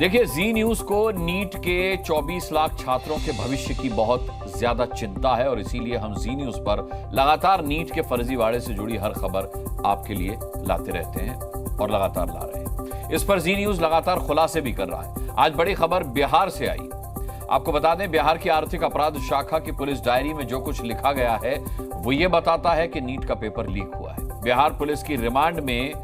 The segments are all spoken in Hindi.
देखिए, जी न्यूज को नीट के 24 लाख छात्रों के भविष्य की बहुत ज्यादा चिंता है और इसीलिए हम जी न्यूज पर लगातार नीट के फर्जीवाड़े से जुड़ी हर खबर आपके लिए लाते रहते हैं और लगातार ला रहे हैं। इस पर जी न्यूज लगातार खुलासे भी कर रहा है। आज बड़ी खबर बिहार से आई। आपको बता दें, बिहार की आर्थिक अपराध शाखा की पुलिस डायरी में जो कुछ लिखा गया है वो ये बताता है कि नीट का पेपर लीक हुआ है। बिहार पुलिस की रिमांड में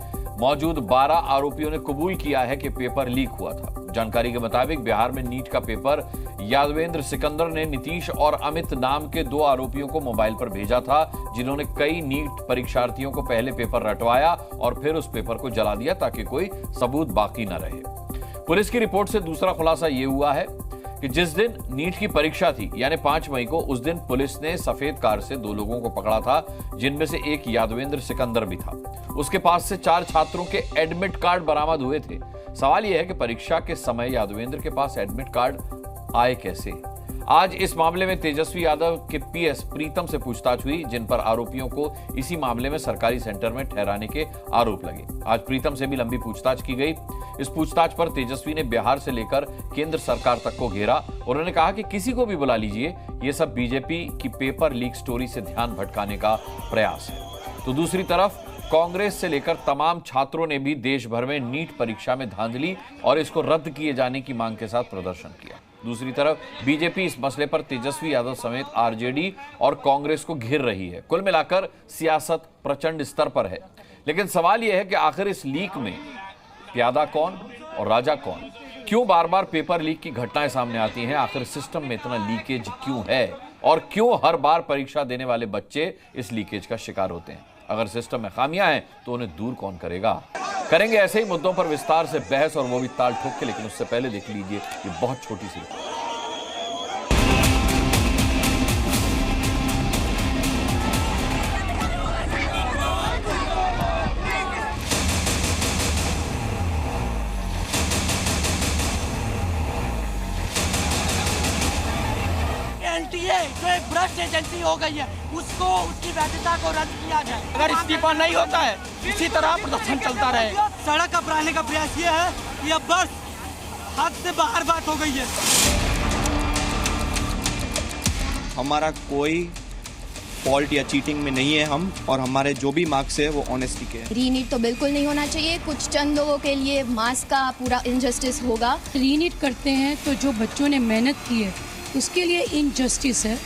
मौजूद 12 आरोपियों ने कबूल किया है कि पेपर लीक हुआ था। जानकारी के मुताबिक बिहार में नीट का पेपर यादवेंद्र सिकंदर ने नीतीश और अमित नाम के 2 आरोपियों को मोबाइल पर भेजा था, जिन्होंने कई नीट परीक्षार्थियों को पहले पेपर रटवाया और फिर उस पेपर को जला दिया ताकि कोई सबूत बाकी न रहे। पुलिस की रिपोर्ट से दूसरा खुलासा यह हुआ है कि जिस दिन नीट की परीक्षा थी यानी 5 मई को, उस दिन पुलिस ने सफेद कार से 2 लोगों को पकड़ा था, जिनमें से एक यादवेंद्र सिकंदर भी था। उसके पास से 4 छात्रों के एडमिट कार्ड बरामद हुए थे। सवाल यह है कि परीक्षा के समय यादवेंद्र के पास एडमिट कार्ड आए कैसे। आज इस मामले में तेजस्वी यादव के पीएस प्रीतम से पूछताछ हुई, जिन पर आरोपियों को इसी मामले में सरकारी सेंटर में ठहराने के आरोप लगे। आज प्रीतम से भी लंबी पूछताछ की गई। इस पूछताछ पर तेजस्वी ने बिहार से लेकर केंद्र सरकार तक को घेरा। उन्होंने कहा कि किसी को भी बुला लीजिए, ये सब बीजेपी की पेपर लीक स्टोरी से ध्यान भटकाने का प्रयास है। तो दूसरी तरफ कांग्रेस से लेकर तमाम छात्रों ने भी देश भर में नीट परीक्षा में धांधली और इसको रद्द किए जाने की मांग के साथ प्रदर्शन किया। दूसरी तरफ बीजेपी इस मसले पर तेजस्वी यादव समेत आरजेडी और कांग्रेस को घेर रही है। कुल मिलाकर सियासत प्रचंड स्तर पर है, लेकिन सवाल यह है कि आखिर इस लीक में प्यादा कौन और राजा कौन? क्यों बार बार पेपर लीक की घटनाएं सामने आती हैं? आखिर सिस्टम में इतना लीकेज क्यों है और क्यों हर बार परीक्षा देने वाले बच्चे इस लीकेज का शिकार होते हैं? अगर सिस्टम में खामियां हैं तो उन्हें दूर कौन करेगा? करेंगे ऐसे ही मुद्दों पर विस्तार से बहस, और वो भी ताल ठोक के। लेकिन उससे पहले देख लीजिए ये बहुत छोटी सी एनटीए जो एक भ्रष्ट एजेंसी हो गई है, उसको उसकी वैधता को रद्द किया जाए। अगर इस्तीफा नहीं होता है, इसी तरह प्रदर्शन चलता रहे। सड़क अपनाने का प्रयास ये है कि अब बस हद से बाहर बात हो गई है। हमारा कोई फॉल्ट या चीटिंग में नहीं है हम, और हमारे जो भी मार्क्स है वो ऑनेस्टी के हैं। रीनीट तो बिल्कुल नहीं होना चाहिए। कुछ चंद लोगों के लिए मार्क्स का पूरा इनजस्टिस होगा। रीनीट करते हैं तो जो बच्चों ने मेहनत की है उसके लिए इनजस्टिस है।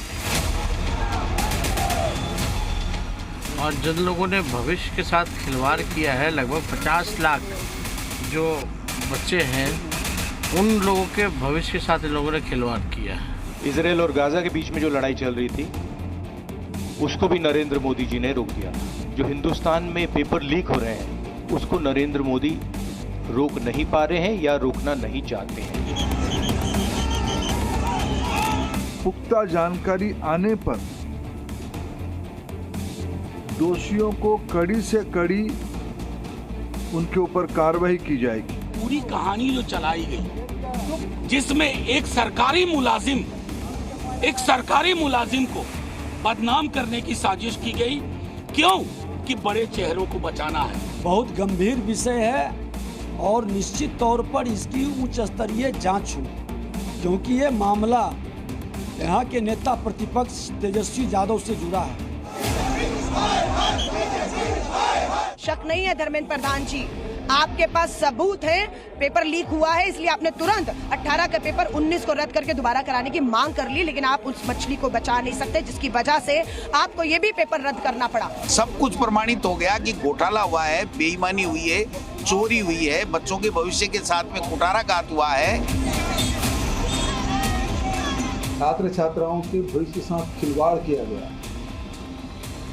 और जिन लोगों ने भविष्य के साथ खिलवाड़ किया है, लगभग 50 लाख जो बच्चे हैं, उन लोगों के भविष्य के साथ इन लोगों ने खिलवाड़ किया है। इजराइल और गाजा के बीच में जो लड़ाई चल रही थी, उसको भी नरेंद्र मोदी जी ने रोक दिया। जो हिंदुस्तान में पेपर लीक हो रहे हैं, उसको नरेंद्र मोदी रोक नहीं पा रहे हैं या रोकना नहीं चाहते हैं। पुख्ता जानकारी आने पर दोषियों को कड़ी से कड़ी उनके ऊपर कार्रवाई की जाएगी। पूरी कहानी जो चलाई गई, जिसमें एक सरकारी मुलाजिम को बदनाम करने की साजिश की गई, क्यों? कि बड़े चेहरों को बचाना है। बहुत गंभीर विषय है और निश्चित तौर पर इसकी उच्च स्तरीय जांच हो, क्योंकि ये मामला यहाँ के नेता प्रतिपक्ष तेजस्वी यादव से जुड़ा है। शक नहीं है धर्मेंद्र प्रधान जी, आपके पास सबूत है। पेपर लीक हुआ है, इसलिए आपने तुरंत 18 का पेपर 19 को रद्द करके दोबारा कराने की मांग कर ली, लेकिन आप उस मछली को बचा नहीं सकते, जिसकी वजह से आपको ये भी पेपर रद्द करना पड़ा। सब कुछ प्रमाणित हो गया कि घोटाला हुआ है, बेईमानी हुई है, चोरी हुई है, बच्चों के भविष्य के साथ में कुठाराघात हुआ है। छात्र छात्राओं के भविष्य के साथ खिलवाड़ किया गया,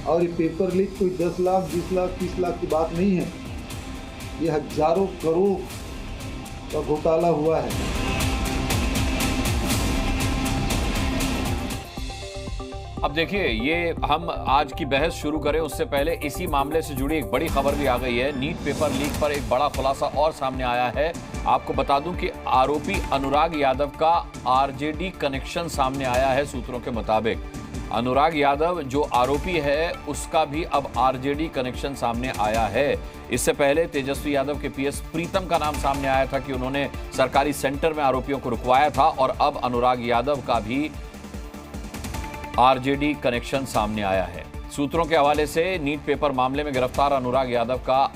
और ये पेपर लीक कोई 10 लाख, 20 लाख, 30 लाख की बात नहीं है। ये हजारों करोड़ का घोटाला हुआ है। अब देखिए, ये हम आज की बहस शुरू करें उससे पहले इसी मामले से जुड़ी एक बड़ी खबर भी आ गई है। नीट पेपर लीक पर एक बड़ा खुलासा और सामने आया है। आपको बता दूं कि आरोपी अनुराग यादव का आरजेडी कनेक्शन सामने आया है। सूत्रों के मुताबिक अनुराग यादव जो आरोपी है उसका भी अब आरजेडी कनेक्शन सामने आया है। इससे पहले तेजस्वी यादव के पीएस प्रीतम का नाम सामने आया था कि उन्होंने सरकारी सेंटर में आरोपियों को रुकवाया था, और अब अनुराग यादव का भी आरजेडी कनेक्शन सामने आया है। सूत्रों के हवाले से नीट पेपर मामले में गिरफ्तार अनुराग यादव का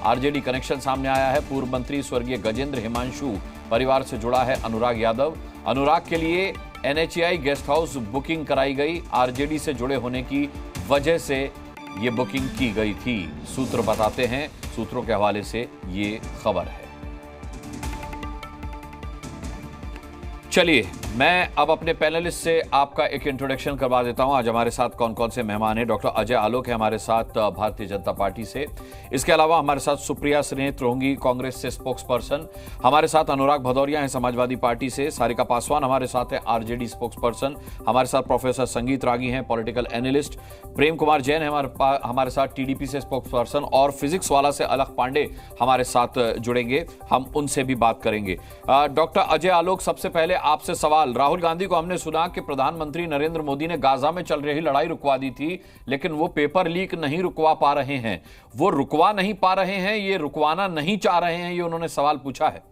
आरजेडी कनेक्शन सामने आया है। पूर्व मंत्री स्वर्गीय गजेंद्र हिमांशु परिवार से जुड़ा है अनुराग यादव। अनुराग के लिए एनएचएआई गेस्ट हाउस बुकिंग कराई गई। आरजेडी से जुड़े होने की वजह से ये बुकिंग की गई थी, सूत्र बताते हैं। सूत्रों के हवाले से ये खबर है। चलिए मैं अब अपने पैनलिस्ट से आपका एक इंट्रोडक्शन करवा देता हूं। आज हमारे साथ कौन कौन से मेहमान हैं। डॉक्टर अजय आलोक है हमारे साथ भारतीय जनता पार्टी से। इसके अलावा हमारे साथ सुप्रिया श्रीनेत्र होंगी कांग्रेस से स्पोक्स पर्सन। हमारे साथ अनुराग भदौरिया हैं समाजवादी पार्टी से। सारिका पासवान हमारे साथ है आरजेडी स्पोक्स पर्सन। हमारे साथ प्रोफेसर संगीत रागी हैं पॉलिटिकल एनालिस्ट। प्रेम कुमार जैन है हमारे साथ टीडीपी से स्पोक्स पर्सन, और फिजिक्स वाला से अलख पांडे हमारे साथ जुड़ेंगे, हम उनसे भी बात करेंगे। डॉक्टर अजय आलोक, सबसे पहले आपसे सवाल। राहुल गांधी को हमने सुना कि प्रधानमंत्री नरेंद्र मोदी ने गाजा में चल रही लड़ाई रुकवा दी थी, लेकिन वो पेपर लीक नहीं रुकवा पा रहे हैं। वो रुकवा नहीं पा रहे हैं, ये रुकवाना नहीं चाह रहे हैं, ये उन्होंने सवाल पूछा है।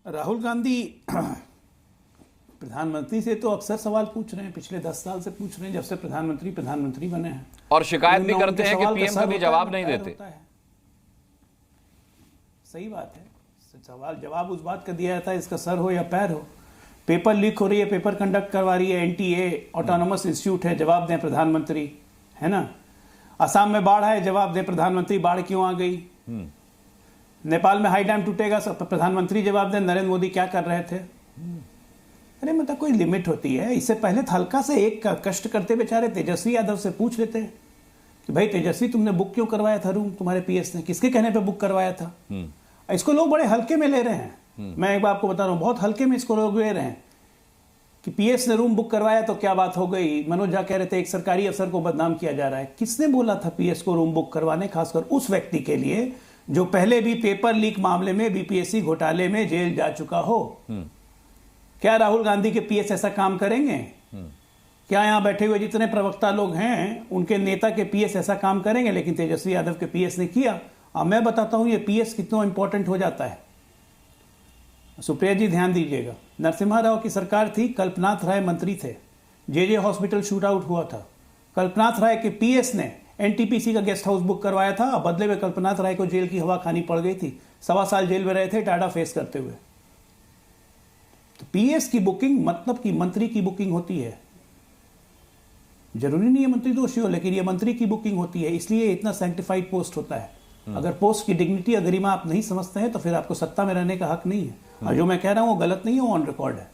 राहुल गांधी प्रधानमंत्री से तो अक्सर सवाल पूछ रहे हैं, पिछले 10 साल से पूछ रहे हैं, जब से प्रधानमंत्री बने हैं, और शिकायत भी करते हैं कि पीएम कभी जवाब नहीं देते। सही बात है, सवाल जवाब उस बात का दिया जाता है इसका सर हो या पैर हो। पेपर लीक हो रही है, पेपर कंडक्ट करवा रही है एनटीए, ऑटोनोमस इंस्टीट्यूट है, जवाब दें प्रधानमंत्री, है ना। असम में बाढ़ है, जवाब दें प्रधानमंत्री, बाढ़ क्यों आ गई। नेपाल में हाई डैम टूटेगा, प्रधानमंत्री जवाब दें नरेंद्र मोदी क्या कर रहे थे। अरे मतलब कोई लिमिट होती है। इससे पहले हल्का से एक कष्ट करते बेचारे तेजस्वी यादव से पूछ लेते कि भाई तेजस्वी तुमने बुक क्यों करवाया था रूम, तुम्हारे पीएस ने किसके कहने पे बुक करवाया था। इसको लोग बड़े हल्के में ले रहे हैं। मैं एक बार आपको बता रहा हूं, बहुत हल्के में इसको लोग ले रहे हैं कि पीएस ने रूम बुक करवाया तो क्या बात हो गई। मनोज झा कह रहे थे एक सरकारी अफसर को बदनाम किया जा रहा है। किसने बोला था पीएस को रूम बुक करवाने, खासकर उस व्यक्ति के लिए जो पहले भी पेपर लीक मामले में बीपीएससी घोटाले में जेल जा चुका हो। क्या राहुल गांधी के पीएस ऐसा काम करेंगे? क्या यहां बैठे हुए जितने प्रवक्ता लोग हैं उनके नेता के पीएस ऐसा काम करेंगे? लेकिन तेजस्वी यादव के पीएस ने किया। अब मैं बताता हूं ये पीएस कितना इंपॉर्टेंट हो जाता है। सुप्रिया जी ध्यान दीजिएगा, नरसिम्हा राव की सरकार थी, कल्पनाथ राय मंत्री थे, जेजे हॉस्पिटल शूट आउट हुआ था। कल्पनाथ राय के पीएस ने एनटीपीसी का गेस्ट हाउस बुक करवाया था, बदले में कल्पनाथ राय को जेल की हवा खानी पड़ गई थी। 1.25 साल जेल में रहे थे टाटा फेस करते हुए। तो पीएस की बुकिंग मतलब कि मंत्री की बुकिंग होती है। जरूरी नहीं है मंत्री दोषी हो, लेकिन ये मंत्री की बुकिंग होती है, इसलिए इतना सैंक्टिफाइड पोस्ट होता है। अगर पोस्ट की डिग्निटी और गरिमा आप नहीं समझते हैं तो फिर आपको सत्ता में रहने का हक नहीं है। और जो मैं कह रहा हूं वो गलत नहीं है, वो ऑन रिकॉर्ड है।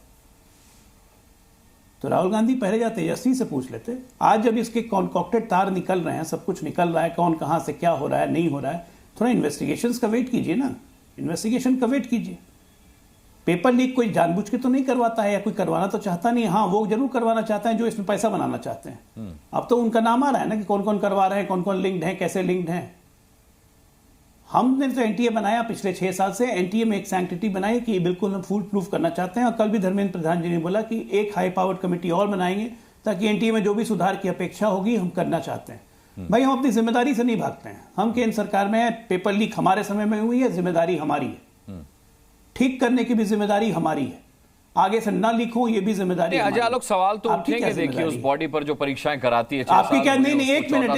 तो राहुल गांधी पहले जा तेजस्वी से पूछ लेते। आज जब इसके कॉन्कॉक्टेड तार निकल रहे हैं, सब कुछ निकल रहा है, कौन कहां से क्या हो रहा है नहीं हो रहा है, थोड़ा इन्वेस्टिगेशंस का वेट कीजिए ना, इन्वेस्टिगेशन का वेट कीजिए। पेपर लीक कोई जानबूझ के तो नहीं करवाता है, या कोई करवाना तो चाहता नहीं। हाँ, वो जरूर करवाना चाहते हैं जो इसमें पैसा बनाना चाहते हैं। अब तो उनका नाम आ रहा है ना कि कौन कौन करवा रहे हैं, कौन कौन लिंक्ड है, कैसे लिंक्ड है। हमने तो एनटीए बनाया पिछले 6 साल से। एनटीए में एक सैंक्टिटी बनाई कि बिल्कुल हम फुल प्रूफ करना चाहते हैं। और कल भी धर्मेंद्र प्रधान जी ने बोला कि एक हाई पावर्ड कमेटी और बनाएंगे ताकि एनटीए में जो भी सुधार की अपेक्षा होगी हम करना चाहते हैं। भाई हम अपनी जिम्मेदारी से नहीं भागते हैं। हम केंद्र सरकार में है, पेपर लीक हमारे समय में हुई है, जिम्मेदारी हमारी है। ठीक करने की भी जिम्मेदारी हमारी है, आगे से ना लिखो ये भी जिम्मेदारी। अजय आलोक, सवाल तो उठेंगे देखिए उस बॉडी पर जो परीक्षाएं कराती है। आपकी क्या नहीं, एक मिनट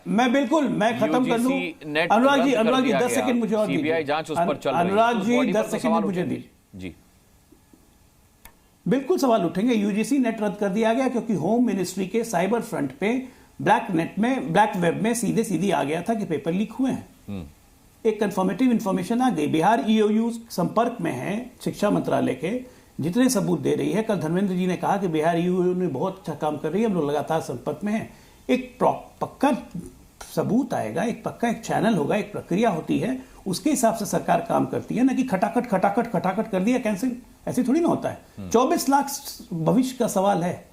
मैं बिल्कुल मैं खत्म कर लूं। अनुराग जी 10 सेकंड मुझे और सीबीआई जांच उस पर चल रही है। अनुराग जी 10 सेकंड मुझे दीजिए जी। बिल्कुल सवाल उठेंगे। यूजीसी नेट रद्द कर दिया गया क्योंकि होम मिनिस्ट्री के साइबर फ्रंट पे ब्लैक वेब में सीधे आ गया था कि पेपर लीक हुए हैं। एक कंफर्मेटिव इंफॉर्मेशन आ गई। बिहार ईओयू संपर्क में है शिक्षा मंत्रालय के, जितने सबूत दे रही है। कल धर्मेंद्र जी ने कहा कि बिहार ईओयू ने बहुत अच्छा काम कर रही है, हम लोग लगातार संपर्क में हैं। एक पक्का सबूत आएगा, एक चैनल होगा, एक प्रक्रिया होती है, उसके हिसाब से सरकार काम करती है, ना कि खटाखट कर दिया कैंसिल। ऐसे थोड़ी ना होता है। 24 लाख भविष्य का सवाल है।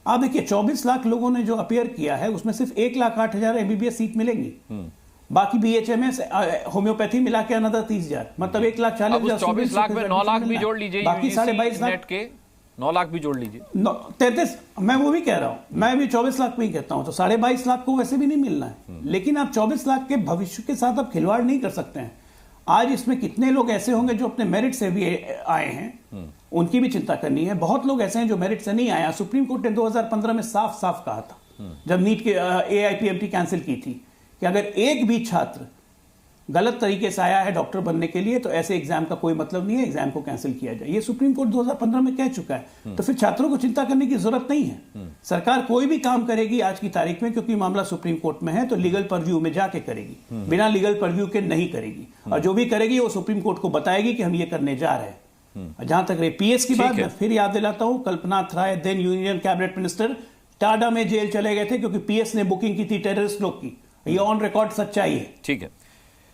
आप देखिए 24 लाख लोगों ने जो अपियर किया है उसमें सिर्फ 1,08,000 एमबीबीएस सीट मिलेंगी। बाकी BHMS होम्योपैथी मिला के अनदर 30,000, मतलब 1,40,000। 24 लाख में 9 लाख भी जोड़ लीजिए, बाकी 22.5 लाख नेट के 9 लाख भी जोड़ लीजिए, 33। मैं वो भी कह रहा हूं, मैं भी 24 लाख में ही कहता हूं, तो 22.5 लाख को वैसे भी नहीं मिलना है। लेकिन आप 24 लाख के भविष्य के साथ आप खिलवाड़ नहीं कर सकते हैं। आज इसमें कितने लोग ऐसे होंगे जो अपने मेरिट से भी आए हैं, उनकी भी चिंता करनी है। बहुत लोग ऐसे हैं जो मेरिट से नहीं आए। सुप्रीम कोर्ट ने 2015 में साफ साफ कहा था, जब नीट के AIPMT कैंसिल की थी, कि अगर एक भी छात्र गलत तरीके से आया है डॉक्टर बनने के लिए तो ऐसे एग्जाम का कोई मतलब नहीं है, एग्जाम को कैंसिल किया जाए। ये सुप्रीम कोर्ट 2015 में कह चुका है। तो फिर छात्रों को चिंता करने की जरूरत नहीं है। सरकार कोई भी काम करेगी आज की तारीख में, क्योंकि मामला सुप्रीम कोर्ट में है, तो लीगल परव्यू में जाके करेगी, बिना लीगल परव्यू के नहीं करेगी। और जो भी करेगी वो सुप्रीम कोर्ट को बताएगी कि हम ये करने जा रहे हैं। जहां तक रही PS की बात, मैं फिर याद दिलाता हूं, Kalpnath Rai then union cabinet minister TADA में जेल चले गए थे क्योंकि PS ने बुकिंग की थी टेररिस्ट लोग की। ये ऑन रिकॉर्ड सच्चाई है। ठीक है,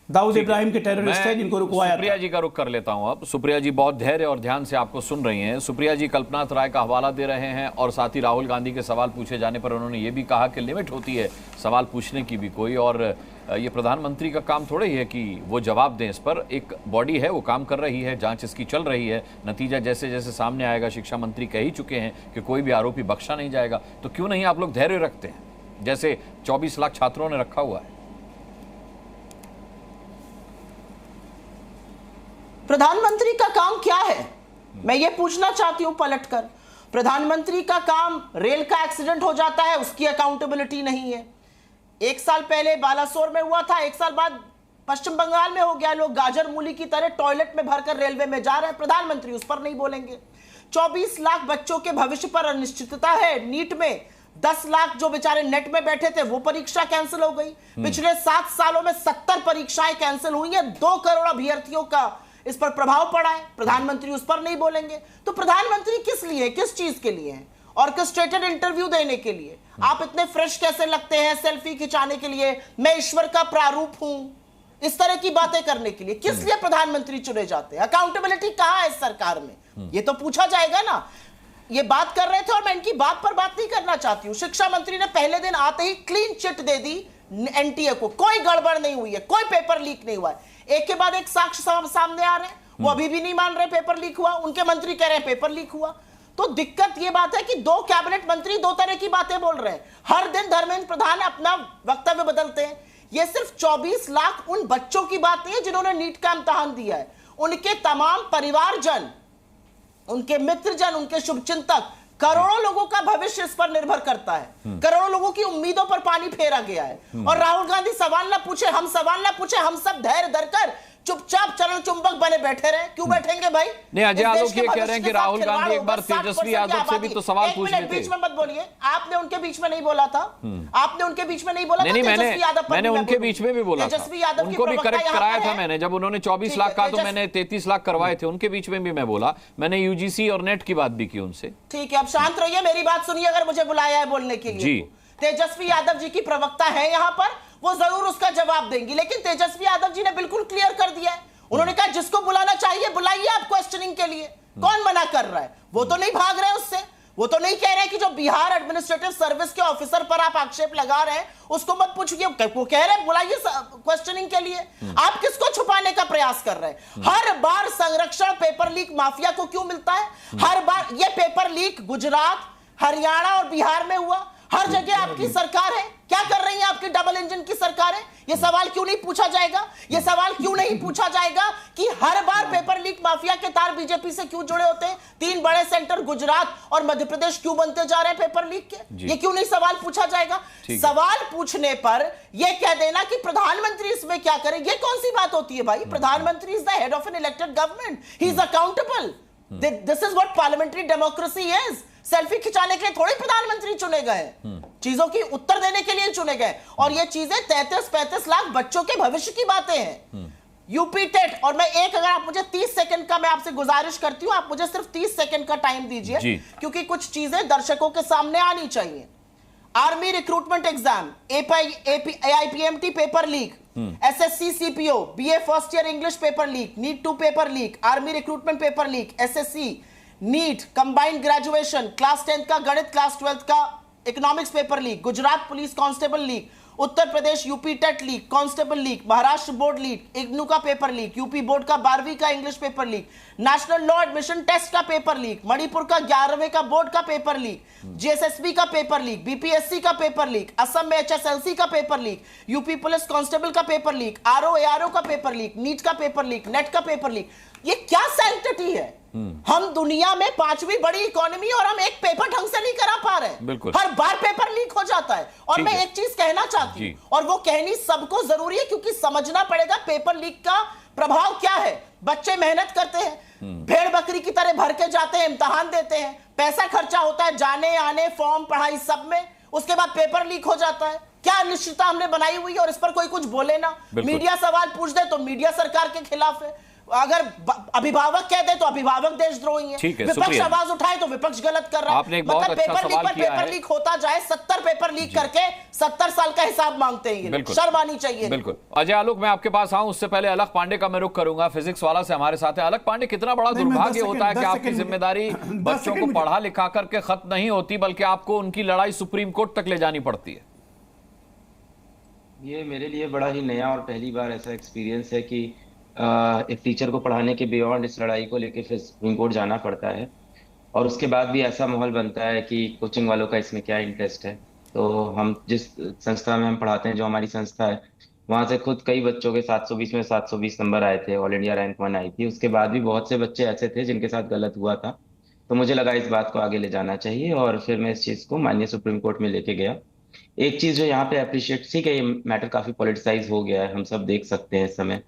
दाऊद इब्राहिम के टेररिस्ट है जिनको रुकवाया। सुप्रिया जी का रुख कर लेता हूं अब। सुप्रिया जी बहुत धैर्य और ध्यान से आपको सुन रही हैं। सुप्रिया जी कल्पनाथ राय का हवाला दे रहे हैं और साथ ही राहुल गांधी के सवाल पूछे जाने पर उन्होंने ये भी कहा कि लिमिट होती है सवाल पूछने की भी कोई, और ये प्रधानमंत्री का काम थोड़ा ही है कि वो जवाब दें। इस पर एक बॉडी है, वो काम कर रही है, जांच इसकी चल रही है। नतीजा जैसे जैसे सामने आएगा, शिक्षा मंत्री कह ही चुके हैं कि कोई भी आरोपी बख्शा नहीं जाएगा। तो क्यों नहीं आप लोग धैर्य रखते हैं जैसे 24 लाख छात्रों ने रखा हुआ है? प्रधानमंत्री का काम क्या है, मैं ये पूछना चाहती हूं पलटकर। प्रधानमंत्री का काम, रेल का एक्सीडेंट हो जाता है उसकी अकाउंटेबिलिटी नहीं है। 1 साल पहले बालासोर में हुआ था, 1 साल बाद पश्चिम बंगाल में हो गया। लोग गाजर मूली की तरह टॉयलेट में भरकर रेलवे में जा रहे हैं, प्रधानमंत्री उस पर नहीं बोलेंगे। 24 लाख बच्चों के भविष्य पर अनिश्चितता है। नीट में 10 लाख जो बेचारे नेट में बैठे थे वो परीक्षा कैंसिल हो गई। पिछले 7 सालों में 70 परीक्षाएं कैंसिल हुई है। 2 करोड़ अभ्यर्थियों का इस पर प्रभाव पड़ा है, प्रधानमंत्री उस पर नहीं बोलेंगे। तो प्रधानमंत्री किस लिए, किस चीज के लिए है? ऑर्केस्ट्रेटेड इंटरव्यू देने के लिए? आप इतने फ्रेश कैसे लगते हैं सेल्फी खिंचाने के लिए? मैं ईश्वर का प्रारूप हूं, इस तरह की बातें करने के लिए किस लिए प्रधानमंत्री चुने जाते हैं? अकाउंटेबिलिटी कहां है इस सरकार में? ये तो पूछा जाएगा ना। ये बात कर रहे थे और मैं इनकी बात पर बात नहीं करना चाहती हूं। शिक्षा मंत्री ने पहले दिन आते ही क्लीन चिट दे दी NTA को, कोई गड़बड़ नहीं हुई है, कोई पेपर लीक नहीं हुआ है। एक के बाद एक साक्ष्य सामने आ रहे हैं, वो अभी भी नहीं मान रहे पेपर लीक हुआ, उनके मंत्री कह रहे हैं पेपर लीक हुआ। तो दिक्कत ये बात है कि 2 कैबिनेट मंत्री 2 तरह की बातें बोल रहे हैं। हर दिन धर्मेंद्र प्रधान अपना वक्तव्य बदलते हैं। ये सिर्फ 24 लाख उन बच्चों की बात नहीं है जिन्होंने नीट का इम्तिहान दिया है, उनके तमाम परिवारजन, उनके मित्रजन, उनके शुभचिंतक, करोड़ों लोगों का भविष्य इस पर निर्भर करता है। करोड़ों लोगों की उम्मीदों पर पानी फेरा गया है। और राहुल गांधी सवाल ना पूछे, हम सवाल ना पूछे, हम सब धैर्य धरकर चुपचाप चरण चुंबक बने बैठे रहे। क्यों बैठेंगे भाई? नहीं, अजय आलोक ये कह रहे हैं कि राहुल गांधी एक बार तेजस्वी यादव से भी तो सवाल पूछ लेते। बीच में मत बोलिए, आपने उनके बीच में नहीं बोला था, आपने उनके बीच में नहीं बोला। नहीं, मैंने उनके बीच में भी बोला था, उनको भी करेक्ट कराया था मैंने। जब उन्होंने 24 लाख कहा तो मैंने 33 लाख करवाए थे, उनके बीच में भी मैं बोला। मैंने UGC और नेट की बात भी की उनसे। ठीक है, अब शांत रहिए, मेरी बात सुनिए। अगर मुझे बुलाया है बोलने के लिए, तेजस्वी यादव जी की प्रवक्ता है यहाँ पर, वो जरूर उसका जवाब देंगी। लेकिन तेजस्वी यादव जी ने बिल्कुल क्लियर कर दिया है, उन्होंने कहा जिसको बुलाना चाहिए बुलाइए आप क्वेश्चनिंग के लिए। कौन मना कर रहा है? वो तो नहीं भाग रहे उससे, वो तो नहीं कह रहे कि जो बिहार एडमिनिस्ट्रेटिव सर्विस के ऑफिसर पर आप आक्षेप लगा रहे हैं उसको मत पूछिए। वो कह रहे हैं बुलाइए क्वेश्चनिंग के लिए। आप किसको छुपाने का प्रयास कर रहे हैं? हर बार संरक्षण पेपर लीक माफिया को क्यों मिलता है? हर बार ये पेपर लीक गुजरात, हरियाणा और बिहार में हुआ। हर जगह आपकी सरकार है। क्या कर रही है आपकी डबल इंजन की सरकार है? यह सवाल क्यों नहीं पूछा जाएगा? यह सवाल क्यों नहीं पूछा जाएगा कि हर बार पेपर लीक माफिया के तार बीजेपी से क्यों जुड़े होते हैं? 3 बड़े सेंटर गुजरात और मध्य प्रदेश क्यों बनते जा रहे हैं पेपर लीक के? ये क्यों नहीं सवाल पूछा जाएगा? सवाल पूछने पर यह कह देना कि प्रधानमंत्री इसमें क्या करे, यह कौन सी बात होती है भाई? प्रधानमंत्री is the head of an elected government, he is accountable. This is what parliamentary democracy is. Selfie खिंचाने के लिए थोड़ी प्रधानमंत्री चुने गए, चीजों की उत्तर देने के लिए चुने गए। और ये चीजें 33-35 लाख बच्चों के भविष्य की बातें हैं। यूपी टेट, और मैं अगर आप मुझे 30 सेकंड का मैं आपसे गुजारिश करती हूं, आप मुझे सिर्फ 30 सेकंड का टाइम दीजिए क्योंकि कुछ चीजें दर्शकों के सामने आनी चाहिए। Army recruitment exam, AIPMT paper leak, SSC CPO BA first year English paper leak, NEET 2 paper leak, army recruitment paper leak, SSC NEET combined graduation, class 10th का गणित, क्लास 12th का economics paper leak, Gujarat police constable leak, Uttar Pradesh UP TET leak, constable leak, Maharashtra board leak, IGNOU का पेपर लीक, यूपी बोर्ड का 12वीं का English paper leak, national law admission test का पेपर लीक, मणिपुर का 11वें का बोर्ड का पेपर लीक, जीएसएसबी का पेपर लीक, बीपीएससी का पेपर लीक, असम में एचएसएलसी का paper leak, UP police constable का पेपर लीक, आरओ एआरओ का पेपर लीक, नीट का पेपर लीक, नेट का पेपर लीक। ये क्या सैंक्टिटी है? हम दुनिया में 5वीं बड़ी इकोनॉमी और हम एक पेपर ढंग से नहीं करा पा रहे। हर बार पेपर लीक हो जाता है। और मैं एक चीज कहना चाहती हूं, और वो कहनी सबको जरूरी है, क्योंकि समझना पड़ेगा पेपर लीक का प्रभाव क्या है। बच्चे मेहनत करते हैं, भेड़ बकरी की तरह भर के जाते हैं, इम्तिहान देते हैं, पैसा खर्चा होता है जाने आने, फॉर्म, पढ़ाई सब में, उसके बाद पेपर लीक हो जाता है। क्या अनिश्चितता हमने बनाई हुई है और इस पर कोई कुछ बोले ना। मीडिया सवाल पूछ दे तो मीडिया सरकार के खिलाफ है, अगर अभिभावक कह दे तो अभिभावक देशद्रोही है, विपक्ष आवाज उठाए तो विपक्ष गलत कर रहा है। आपने एक बहुत अच्छा सवाल किया है। पेपर लीक होता जाए, 70 पेपर लीक करके 70 साल का हिसाब मांगते हैं, शर्म आनी चाहिए। बिल्कुल। अजय आलोक, मैं आपके पास आऊं उससे पहले अलख पांडे का मैं रुख करूंगा, फिजिक्स वाला से हमारे साथ है। अलख पांडे, कितना बड़ा दुर्भाग्य होता है कि आपकी जिम्मेदारी बच्चों को पढ़ा लिखा करके खत्म नहीं होती, बल्कि आपको उनकी लड़ाई सुप्रीम कोर्ट तक ले जानी पड़ती है। ये मेरे लिए बड़ा ही नया और पहली बार ऐसा एक्सपीरियंस है कि एक टीचर को पढ़ाने के बियॉन्ड इस लड़ाई को लेके फिर सुप्रीम कोर्ट जाना पड़ता है, और उसके बाद भी ऐसा माहौल बनता है कि कोचिंग वालों का इसमें क्या इंटरेस्ट है। तो हम जिस संस्था में हम पढ़ाते हैं, जो हमारी संस्था है, वहाँ से खुद कई बच्चों के 720 में 720 नंबर आए थे, ऑल इंडिया रैंक 1 आई थी। उसके बाद भी बहुत से बच्चे ऐसे थे जिनके साथ गलत हुआ था। तो मुझे लगा इस बात को आगे ले जाना चाहिए, और फिर मैं इस चीज़ को माननीय सुप्रीम कोर्ट में लेके गया। एक चीज़ जो यहाँ पे अप्रिशिएट थी कि ये मैटर काफ़ी पॉलिटिसाइज हो गया है, हम सब देख सकते हैं इस समय।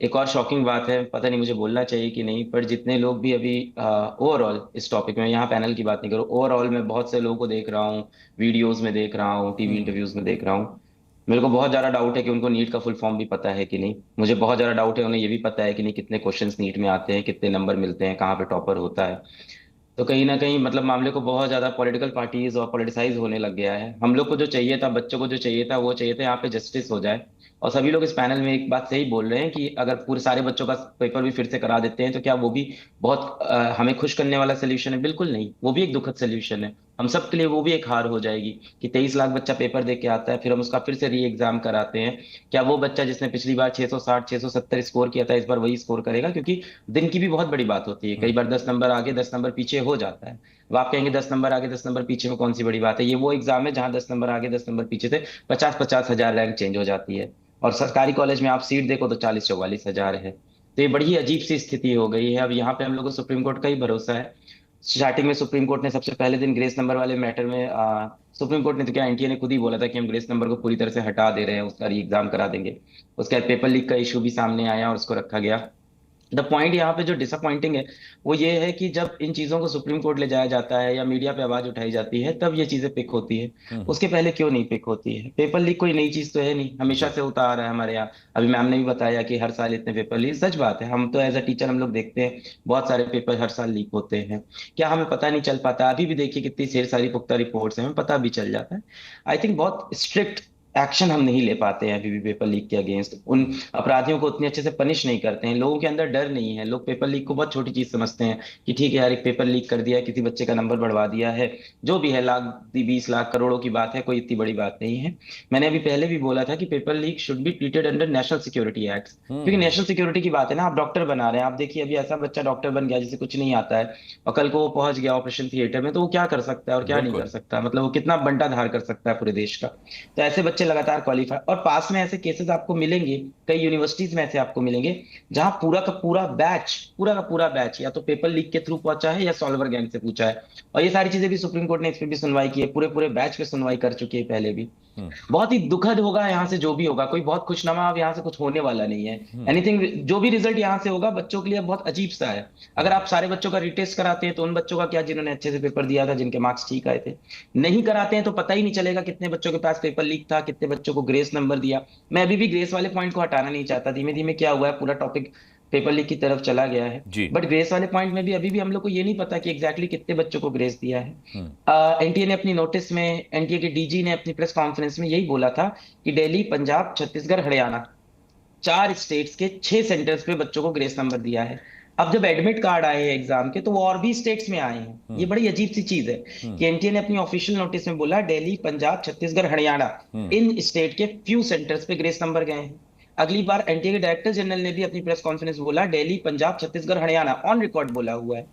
एक और शॉकिंग बात है, पता नहीं मुझे बोलना चाहिए कि नहीं, पर जितने लोग भी अभी ओवरऑल इस टॉपिक में, यहाँ पैनल की बात नहीं करूँ, ओवरऑल मैं बहुत से लोगों को देख रहा हूँ, वीडियोस में देख रहा हूँ, टीवी इंटरव्यूज में देख रहा हूँ, मेरे को बहुत ज़्यादा डाउट है कि उनको नीट का फुल फॉर्म भी पता है कि नहीं। मुझे बहुत ज़्यादा डाउट है उन्हें ये भी पता है कि नहीं कितने क्वेश्चंस नीट में आते हैं, कितने नंबर मिलते हैं, कहाँ पे टॉपर होता है। तो कहीं ना कहीं मतलब मामले को बहुत ज़्यादा पॉलिटिकल पार्टीज और पॉलिटिसाइज होने लग गया है। हम लोग को जो चाहिए था, बच्चों को जो चाहिए था, वो चाहिए था यहाँ पे जस्टिस हो जाए। और सभी लोग इस पैनल में एक बात सही बोल रहे हैं कि अगर पूरे सारे बच्चों का पेपर भी फिर से करा देते हैं तो क्या वो भी बहुत हमें खुश करने वाला सोल्यूशन है? बिल्कुल नहीं, वो भी एक दुखद सोल्यूशन है। हम सब के लिए वो भी एक हार हो जाएगी कि 23 लाख बच्चा पेपर दे के आता है, फिर हम उसका फिर से री एग्जाम कराते हैं। क्या वो बच्चा जिसने पिछली बार 660 670 स्कोर किया था, इस बार वही स्कोर करेगा? क्योंकि दिन की भी बहुत बड़ी बात होती है, कई बार 10 नंबर आगे 10 नंबर पीछे हो जाता है। अब आप कहेंगे 10 नंबर आगे 10 नंबर पीछे में कौन सी बड़ी बात है? ये वो एग्जाम है जहां 10 नंबर आगे 10 नंबर पीछे थे 50-50 हजार रैंक चेंज हो जाती है, और सरकारी कॉलेज में आप सीट देखो तो 40-44 हजार है। तो ये बड़ी ही अजीब सी स्थिति हो गई है। अब यहाँ पे हम लोग को सुप्रीम कोर्ट का ही भरोसा है। स्टार्टिंग में सुप्रीम कोर्ट ने सबसे पहले दिन ग्रेस नंबर वाले मैटर में सुप्रीम कोर्ट ने तो क्या, एनटीए ने खुद ही बोला था कि हम ग्रेस नंबर को पूरी तरह से हटा दे रहे हैं, उसका री एग्जाम करा देंगे। उसके बाद पेपर लीक का इशू भी सामने आया और उसको रखा गया। द पॉइंट यहाँ पे जो डिसअपॉइंटिंग है वो ये है कि जब इन चीजों को सुप्रीम कोर्ट ले जाया जाता है या मीडिया पे आवाज उठाई जाती है, तब ये चीजें पिक होती है। उसके पहले क्यों नहीं पिक होती है? पेपर लीक कोई नई चीज तो है नहीं, हमेशा से होता आ रहा है हमारे यहाँ। अभी मैम ने भी बताया कि हर साल इतने पेपर लीक, सच बात है। हम तो एज अ टीचर हम लोग देखते हैं बहुत सारे पेपर हर साल लीक होते हैं। क्या हमें पता नहीं चल पाता? अभी भी देखिए कितनी ढेर सारी पुख्ता रिपोर्ट्स हैं, हमें पता भी चल जाता है। आई थिंक बहुत स्ट्रिक्ट एक्शन हम नहीं ले पाते हैं अभी भी पेपर लीक के अगेंस्ट। उन अपराधियों को उतने अच्छे से पनिश नहीं करते हैं। लोगों के अंदर डर नहीं है। लोग पेपर लीक को बहुत छोटी चीज समझते हैं कि ठीक है यार, एक पेपर लीक कर दिया, किसी बच्चे का नंबर बढ़वा दिया है, जो भी है, लाख 20 लाख करोड़ों की बात है, कोई इतनी बड़ी बात नहीं है। मैंने अभी पहले भी बोला था कि paper leak should be treated under national security act, क्योंकि नेशनल सिक्योरिटी की बात है ना। आप डॉक्टर बना रहे हैं, आप देखिए अभी ऐसा बच्चा डॉक्टर बन गया जिसे कुछ नहीं आता है, और कल को वो पहुंच गया ऑपरेशन थिएटर में, तो वो क्या कर सकता है और क्या नहीं कर सकता? मतलब वो कितना बंटा धार कर सकता है पूरे देश का। तो ऐसे बच्चे लगातार क्वालिफाई, और पास में ऐसे केसेस आपको मिलेंगे, कई यूनिवर्सिटीज में ऐसे आपको मिलेंगे जहां पूरा का पूरा बैच या तो पेपर लीक के थ्रू पहुंचा है या सॉल्वर गैंग से पूछा है। और ये सारी चीजें भी सुप्रीम कोर्ट ने इस पर भी सुनवाई की है, पूरे बैच पे सुनवाई कर चुकी है पहले भी। बहुत ही दुखद होगा यहाँ से जो भी होगा, कोई बहुत खुशनुमा अब यहाँ से कुछ होने वाला नहीं है। एनीथिंग, जो भी रिजल्ट यहाँ से होगा बच्चों के लिए बहुत अजीब सा है। अगर आप सारे बच्चों का रीटेस्ट कराते हैं तो उन बच्चों का क्या जिन्होंने अच्छे से पेपर दिया था, जिनके मार्क्स ठीक आए थे? नहीं कराते हैं तो पता ही नहीं चलेगा कितने बच्चों के पास पेपर लीक था, कितने बच्चों को ग्रेस नंबर दिया। मैं अभी भी ग्रेस वाले पॉइंट को हटाना नहीं चाहता। धीमे धीमे क्या हुआ है, पूरा टॉपिक पेपर लीक की तरफ चला गया है, बट ग्रेस वाले पॉइंट में भी अभी भी हम लोग को ये नहीं पता कि एग्जैक्टली कितने बच्चों को ग्रेस दिया है। एनटीए ने अपनी नोटिस में, एनटीए के डीजी ने अपनी प्रेस कॉन्फ्रेंस में यही बोला था कि दिल्ली, पंजाब, छत्तीसगढ़, हरियाणा, 4 स्टेट्स के 6 सेंटर्स पे बच्चों को ग्रेस नंबर दिया है। अब जब एडमिट कार्ड आए हैं एग्जाम के तो वो और भी स्टेट्स में आए हैं। ये बड़ी अजीब सी चीज है कि एनटीए ने अपनी ऑफिशियल नोटिस में बोला दिल्ली, पंजाब, छत्तीसगढ़, हरियाणा इन स्टेट के फ्यू सेंटर्स पे ग्रेस नंबर गए हैं। अगली बार एनटीए के डायरेक्टर जनरल ने भी अपनी प्रेस कॉन्फ्रेंस बोला दिल्ली, पंजाब, छत्तीसगढ़, हरियाणा ऑन रिकॉर्ड बोला हुआ है।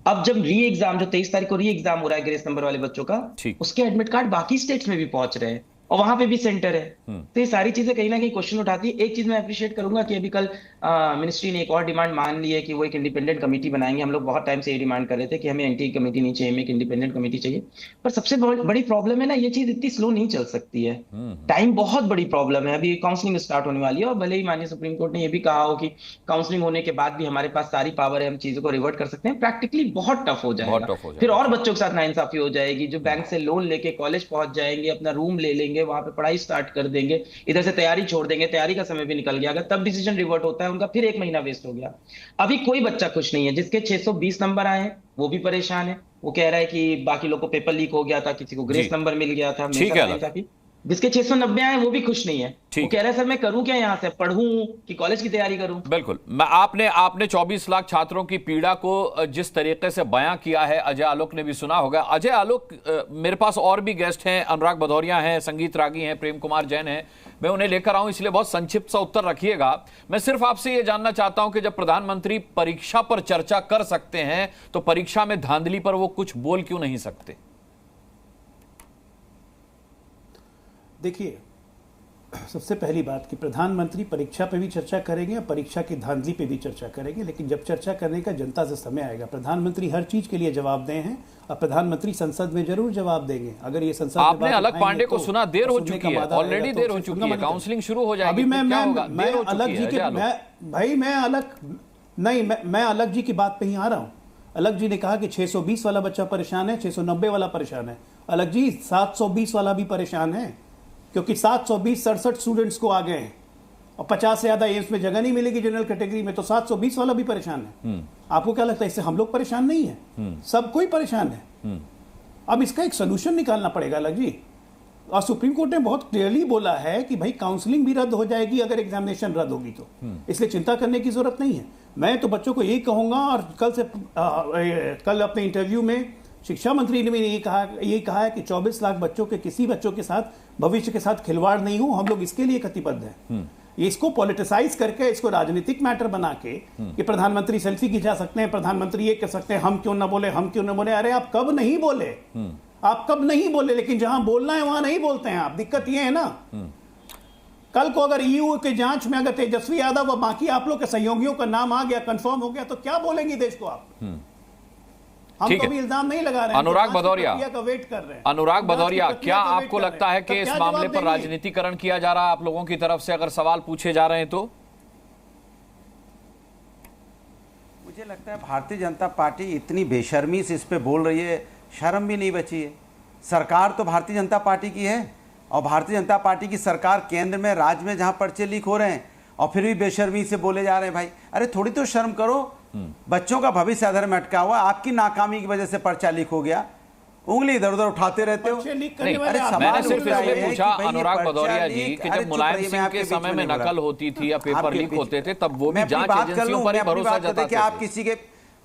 अब जब री एग्जाम, जो 23 तारीख को री एग्जाम हो रहा है ग्रेस नंबर वाले बच्चों का, उसके एडमिट कार्ड बाकी स्टेट्स में भी पहुंच रहे हैं और वहां पे भी सेंटर है। तो ये सारी चीजें कहीं ना कहीं क्वेश्चन उठाती है। एक चीज मैं अप्रिशिएट करूंगा कि अभी कल मिनिस्ट्री ने एक और डिमांड मान ली है कि वो एक इंडिपेंडेंट कमेटी बनाएंगे। हम लोग बहुत टाइम से ये डिमांड कर रहे थे कि हमें एनटीए कमेटी नहीं चाहिए, हमें एक इंडिपेंडेंट कमेटी चाहिए। पर सबसे बड़ी प्रॉब्लम है ना, ये चीज इतनी स्लो नहीं चल सकती है, टाइम बहुत बड़ी प्रॉब्लम है। अभी काउंसलिंग स्टार्ट होने वाली है और भले ही माननीय सुप्रीम कोर्ट ने ये भी कहा हो कि काउंसलिंग होने के बाद भी हमारे पास सारी पावर है, हम चीजों को रिवर्ट कर सकते हैं, प्रैक्टिकली बहुत टफ हो जाएगा। फिर और बच्चों के साथ नाइंसाफी हो जाएगी जो बैंक से लोन लेके कॉलेज पहुंच जाएंगे, अपना रूम ले लेंगे, वहां पे पढ़ाई स्टार्ट कर देंगे, इधर से तैयारी छोड़ देंगे, तैयारी का समय भी निकल गया, अगर तब डिसीजन रिवर्ट होता है उनका फिर 1 महीना वेस्ट हो गया। अभी कोई बच्चा खुश नहीं है। जिसके 620 नंबर आए हैं वो भी परेशान है, वो कह रहा है कि बाकी लोग को पेपर लीक हो गया था, किसी को ग्रेस नंबर मिल गया था, जिसके 690 आए वो भी खुश नहीं है, वो कह रहा है सर मैं करूं क्या, यहां से पढ़ूं कि कॉलेज की तैयारी करूं। बिल्कुल, आपने 24 लाख छात्रों की पीड़ा को जिस तरीके से बयां किया है अजय आलोक ने भी सुना होगा। अजय आलोक, मेरे पास और भी गेस्ट हैं, अनुराग भदौरिया हैं, संगीत रागी हैं, प्रेम कुमार जैन हैं, मैं उन्हें लेकर आऊं, इसलिए बहुत संक्षिप्त सा उत्तर रखिएगा। मैं सिर्फ आपसे यह जानना चाहता हूं कि जब प्रधानमंत्री परीक्षा पर चर्चा कर सकते हैं तो परीक्षा में धांधली पर वो कुछ बोल क्यों नहीं सकते? देखिए, सबसे पहली बात कि प्रधानमंत्री परीक्षा पे भी चर्चा करेंगे और परीक्षा की धांधली पे भी चर्चा करेंगे, लेकिन जब चर्चा करने का जनता से समय आएगा। प्रधानमंत्री हर चीज के लिए जवाबदेह हैं और प्रधानमंत्री संसद में जरूर जवाब देंगे। अगर ये संसद आपने अलग पांडे को सुना, देर हो चुकी है, ऑलरेडी देर हो चुकी है, काउंसलिंग शुरू हो जाएगी। अभी मैं अलग जी के मैं अलग जी की बात पे ही आ रहा हूं। अलग जी ने कहा कि 620 वाला बच्चा परेशान है, 690 वाला परेशान है। अलग जी 720 वाला भी परेशान है, क्योंकि 720 67 स्टूडेंट्स को आ गए हैं और 50 से ज्यादा एम्स में जगह नहीं मिलेगी जनरल कैटेगरी में, तो 720 वाला भी परेशान है। आपको क्या लगता है इससे हम लोग परेशान नहीं है? सब कोई परेशान है। अब इसका एक सोल्यूशन निकालना पड़ेगा अलग जी, और सुप्रीम कोर्ट ने बहुत क्लियरली बोला है कि भाई काउंसलिंग भी रद्द हो जाएगी अगर एग्जामिनेशन रद्द होगी तो, इसलिए चिंता करने की जरूरत नहीं है। मैं तो बच्चों को यही कहूंगा, और कल अपने इंटरव्यू में शिक्षा मंत्री ने भी यही कहा है कि 24 लाख बच्चों के किसी बच्चों के साथ भविष्य के साथ खिलवाड़ नहीं हो। हम लोग इसके लिए कटिबद्ध हैं। इसको पॉलिटिसाइज करके, इसको राजनीतिक मैटर बना के कि प्रधानमंत्री सेल्फी खिंचा सकते हैं, प्रधानमंत्री ये कह सकते हैं हम क्यों ना बोले, हम क्यों ना बोले। अरे आप कब नहीं बोले, आप कब नहीं बोले, लेकिन जहां बोलना है वहां नहीं बोलते हैं आप। दिक्कत ये है ना, कल को अगर ईयू के जांच में अगर तेजस्वी यादव और बाकी आप लोग के सहयोगियों का नाम आ गया, कंफर्म हो गया, तो क्या बोलेंगे देश को आप? हम तो भी इल्जाम नहीं लगा रहे हैं। अनुराग भदौरिया, वेट कर रहे हैं। अनुराग भदौरिया, क्या आपको लगता है कि इस मामले पर राजनीतिकरण किया जा रहा है आप लोगों की तरफ से, अगर सवाल पूछे जा रहे हैं तो? मुझे लगता है भारतीय जनता पार्टी इतनी बेशर्मी से इस पे बोल रही है, शर्म भी नहीं बची है। सरकार तो भारतीय जनता पार्टी की है, और भारतीय जनता पार्टी की सरकार केंद्र में, राज्य में जहां पर्चे लीक हो रहे हैं और फिर भी बेशर्मी से बोले जा रहे हैं। भाई अरे थोड़ी तो शर्म करो। बच्चों का भविष्य अधर में अटका हुआ, आपकी नाकामी की वजह से पर्चा लीक हो गया, उंगली इधर उधर उठाते रहते हो। मैंने सिर्फ इसलिए पूछा अनुराग भदौरिया जी कि जब मुलायम सिंह के समय में नकल होती थी या पेपर लीक होते थे तब वो भी जांच एजेंसियों पर ही भरोसा जताते थे। आप किसी के,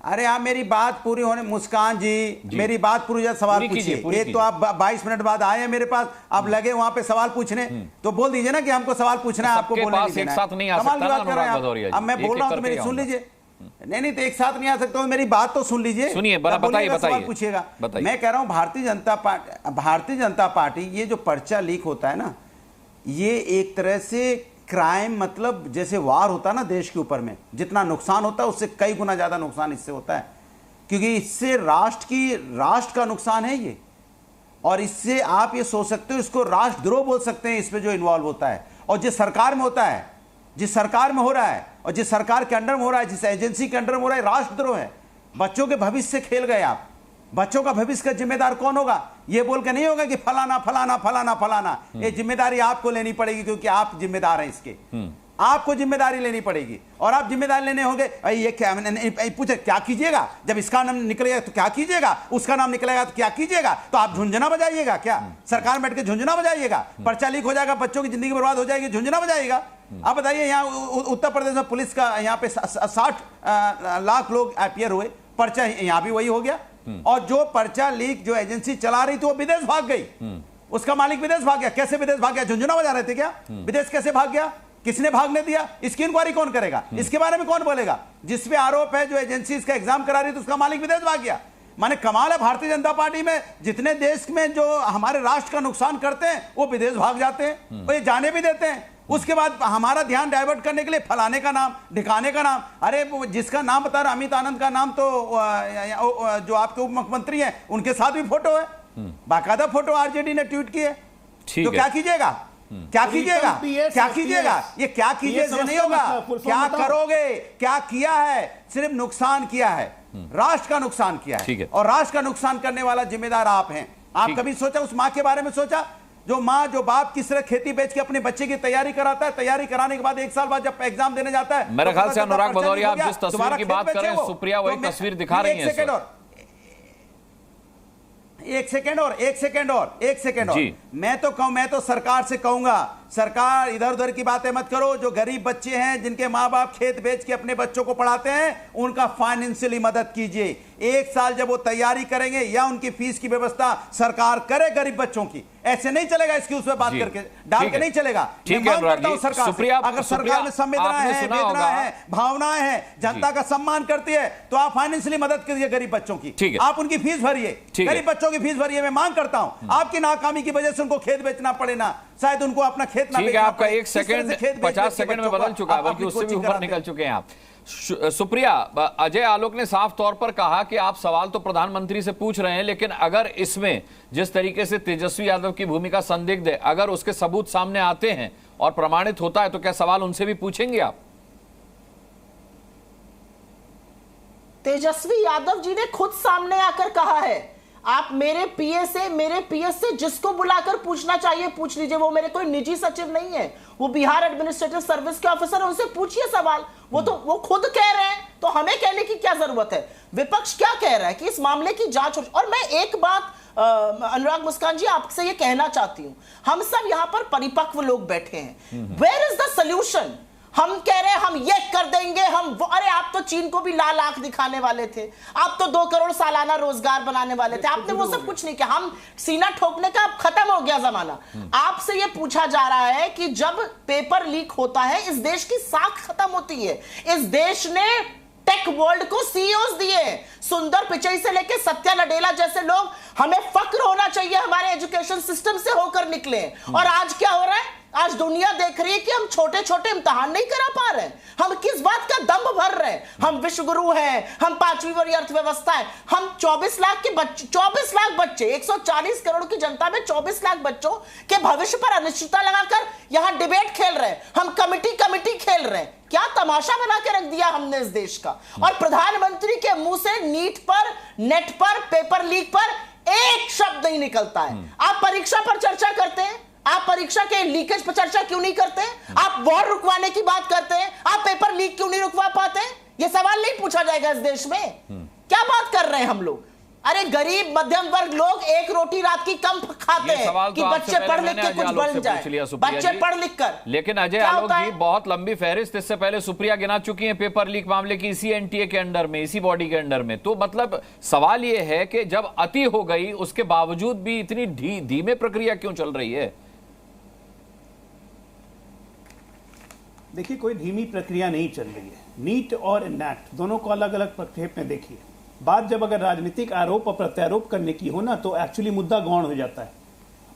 अरे आप मेरी बात पूरी होने, मुस्कान जी मेरी बात पूरी, सवाल पूछिए। एक तो आप 22 मिनट बाद आए हैं मेरे पास, आप लगे वहां पे सवाल पूछने, तो बोल दीजिए ना कि हमको सवाल पूछना है, आपको बोलने नहीं देना। अब मैं बोल रहा हूं तो मेरी सुन लीजिए। नहीं तो एक साथ नहीं आ सकता हूं, मेरी बात तो सुन लीजिए। सुनिए, बताइए, सवाल पूछिएगा। मैं कह रहा हूं भारतीय जनता पार्टी ये जो पर्चा लीक होता है ना, ये एक तरह से क्राइम, मतलब जैसे वार होता है ना देश के ऊपर में, जितना नुकसान होता है उससे कई गुना ज्यादा नुकसान इससे होता है, क्योंकि इससे राष्ट्र का नुकसान है ये। और इससे आप ये सोच सकते हो, इसको राष्ट्रद्रोह बोल सकते हैं इसमें जो इन्वॉल्व होता है। और जिस सरकार में होता है, जिस सरकार में हो रहा है और जिस सरकार के अंडर में हो रहा है, जिस एजेंसी के अंडर में हो रहा है, राष्ट्रद्रोह है। बच्चों के भविष्य से खेल गए आप। बच्चों का भविष्य का जिम्मेदार कौन होगा? ये बोल के नहीं होगा कि फलाना फलाना फलाना फलाना। ये जिम्मेदारी आपको लेनी पड़ेगी, क्योंकि आप जिम्मेदार हैं इसके। आपको जिम्मेदारी लेनी पड़ेगी, और आप जिम्मेदारी लेने होंगे। ये क्या पूछे, क्या कीजिएगा जब इसका नाम निकलेगा तो क्या कीजिएगा, उसका नाम निकलेगा तो क्या कीजिएगा? तो आप झुंझुना बजाइएगा क्या? सरकार में बैठ के झुंझुना बजाइएगा? पर्चा लीक हो जाएगा, बच्चों की जिंदगी बर्बाद हो जाएगी, झुंझुना बजाइएगा? आप बताइए, यहाँ उत्तर प्रदेश में पुलिस का यहाँ पे 60 लाख लोग अपियर हुए, पर्चा यहाँ भी वही हो गया। और जो पर्चा लीक जो एजेंसी चला रही थी वो विदेश भाग गई, उसका मालिक विदेश भाग गया। कैसे विदेश भाग गया? झुंझुना बजा रहे थे क्या? विदेश कैसे भाग गया? किसने भागने दिया? इसकी इंक्वायरी कौन करेगा? इसके बारे में कौन बोलेगा? जिस पे आरोप है जो एजेंसी इसका एग्जाम करा रही थी उसका मालिक विदेश भाग गया। माने कमाल है भारतीय जनता पार्टी में, जितने देश में जो हमारे राष्ट्र का नुकसान करते हैं वो विदेश भाग जाते हैं, वो ये जाने भी देते हैं। उसके बाद हमारा ध्यान डाइवर्ट करने के लिए फलाने का नाम, ढिकाने का नाम। अरे जिसका नाम बता रहा अमित आनंद का नाम, तो जो आपके उप मुख्यमंत्री हैं उनके साथ भी फोटो है, बाकायदा फोटो आरजेडी ने ट्वीट की है। तो क्या कीजिएगा? क्या कीजिएगा? क्या कीजिएगा? ये क्या कीजिए से नहीं होगा। क्या करोगे? क्या किया है? सिर्फ नुकसान किया है, राष्ट्र का नुकसान किया है, और राष्ट्र का नुकसान करने वाला जिम्मेदार आप हैं। आप कभी सोचा उस मां के बारे में? सोचा जो मां जो बाप किस तरह खेती बेच के अपने बच्चे की तैयारी कराता है, तैयारी कराने के बाद 1 साल बाद जब एग्जाम देने जाता है, मेरे ख्याल से अनुराग भदौरिया आप जिस तस्वीर की बात कर रहे हैं सुप्रिया वही तस्वीर दिखा रही है। एक सेकेंड और मैं तो कहूं, मैं तो सरकार से कहूंगा, सरकार इधर उधर की बातें मत करो। जो गरीब बच्चे हैं जिनके माँ बाप खेत बेच के अपने बच्चों को पढ़ाते हैं उनका फाइनेंशियली मदद कीजिए। 1 साल जब वो तैयारी करेंगे या उनकी फीस की व्यवस्था सरकार करे गरीब बच्चों की, ऐसे नहीं चलेगा। इसकी उस पर बात करके डाल के नहीं चलेगा। ठीक है अनुराग जी, सरकार अगर सरकार में संवेदनाएं हैं, वेदनाएं हैं, भावनाएं हैं, जनता का सम्मान करती है, तो आप फाइनेंशियली मदद कीजिए गरीब बच्चों की। आप उनकी फीस भरिए, गरीब बच्चों की फीस भरिए। मैं मांग करता हूं आपकी नाकामी की वजह से उनको खेत बेचना पड़े ना, शायद उनको अपना खेत ना। ठीक है, आपका 1 सेकंड 50 सेकंड में बदल चुका है, बल्कि उससे भी ऊपर निकल चुके हैं आप। सुप्रिया, अजय आलोक ने साफ तौर पर कहा कि आप सवाल तो प्रधानमंत्री से पूछ रहे हैं, लेकिन अगर इसमें जिस तरीके से तेजस्वी यादव की भूमिका संदिग्ध है, अगर उसके सबूत सामने आते हैं और प्रमाणित होता है तो क्या सवाल उनसे भी पूछेंगे आप? तेजस्वी यादव जी ने खुद सामने आकर कहा है, आप मेरे पीएस से जिसको बुलाकर पूछना चाहिए पूछ लीजिए। वो मेरे कोई निजी सचिव नहीं है, वो बिहार एडमिनिस्ट्रेटिव सर्विस के ऑफिसर, उनसे पूछिए सवाल। वो खुद कह रहे हैं, तो हमें कहने की क्या जरूरत है? विपक्ष क्या कह रहा है कि इस मामले की जांच हो। और मैं एक बात अनुराग मुस्कान जी आपसे ये कहना चाहती हूं, हम सब यहां पर परिपक्व लोग बैठे हैं। Where is the solution? हम कह रहे हैं हम ये कर देंगे, हम वो। अरे आप तो चीन को भी लाल आंख दिखाने वाले थे, आप तो 2 करोड़ सालाना रोजगार बनाने वाले थे, आपने वो सब कुछ नहीं किया। हम सीना ठोकने का अब खत्म हो गया जमाना। आपसे ये पूछा जा रहा है कि जब पेपर लीक होता है इस देश की साख खत्म होती है। इस देश ने टेक वर्ल्ड को सीईओज दिए, सुंदर पिचई से लेके सत्या नडेला जैसे लोग। हमें फक्र होना चाहिए हमारे एजुकेशन सिस्टम से होकर निकले। और आज क्या हो रहा है? आज दुनिया देख रही है कि हम छोटे छोटे इम्तिहान नहीं करा पा रहे हैं। हम किस बात का दम भर रहे हैं? हम विश्वगुरु हैं, हम 5वीं बड़ी अर्थव्यवस्था है। हम 24 लाख बच्चे 140 करोड़ की जनता में 24 लाख बच्चों के भविष्य पर अनिश्चितता लगाकर यहां डिबेट खेल रहे हैं। हम कमिटी खेल रहे हैं। क्या तमाशा बना के रख दिया हमने इस देश का। और प्रधानमंत्री के मुंह से नीट पर, नेट पर, पेपर लीक पर एक शब्द नहीं निकलता है। आप परीक्षा पर चर्चा करते हैं, आप परीक्षा के लीकेज पर चर्चा क्यों नहीं करते? आप वॉर रुकवाने की बात करते हैं, आप पेपर लीक क्यों नहीं रुकवा पाते? ये सवाल नहीं पूछा जाएगा इस देश में? क्या बात कर रहे हैं हम लोग? अरे गरीब मध्यम वर्ग लोग एक रोटी रात की कम खाते हैं कि बच्चे पढ़ लिख के कुछ बन जाए, बच्चे पढ़ लिख कर। लेकिन अजय आलोक जी, बहुत लंबी फहरिस्त इससे पहले सुप्रिया गिना चुकी हैं पेपर लीक मामले की, इसी एनटीए के अंडर में, इसी बॉडी के अंडर में। तो मतलब सवाल यह है कि जब अति हो गई उसके बावजूद भी इतनी धीमे प्रक्रिया क्यों चल रही है? देखिए, कोई धीमी प्रक्रिया नहीं चल रही है। नीट और नेट दोनों को अलग अलग प्रक्षेप में देखिए। बात जब अगर राजनीतिक आरोप और प्रत्यारोप करने की हो ना, तो एक्चुअली मुद्दा गौण हो जाता है।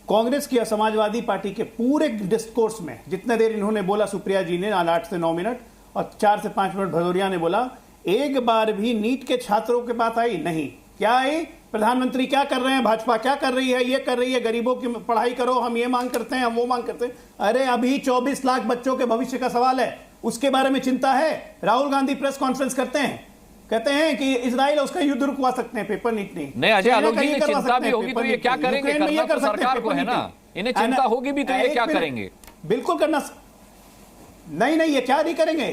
कांग्रेस की और समाजवादी पार्टी के पूरे डिस्कोर्स में जितने देर इन्होंने बोला, सुप्रिया जी ने 8 से 9 मिनट और 4 से 5 मिनट भदौरिया ने बोला, एक बार भी नीट के छात्रों के बात आई नहीं। क्या आई? प्रधानमंत्री क्या कर रहे हैं, भाजपा क्या कर रही है, ये कर रही है, गरीबों की पढ़ाई करो, हम ये मांग करते हैं, हम वो मांग करते हैं। अरे अभी 24 लाख बच्चों के भविष्य का सवाल है, उसके बारे में चिंता है। राहुल गांधी प्रेस कॉन्फ्रेंस करते हैं, कहते हैं कि इजराइल उसका युद्ध रुकवा सकते हैं, पेपर नीट नहीं। अजय आलोक जी ने चिंता भी होगी तो ये क्या करेंगे? करना तो सरकार को है ना, इन्हें चिंता होगी भी तो ये क्या करेंगे? बिल्कुल करना नहीं, ये क्या नहीं करेंगे?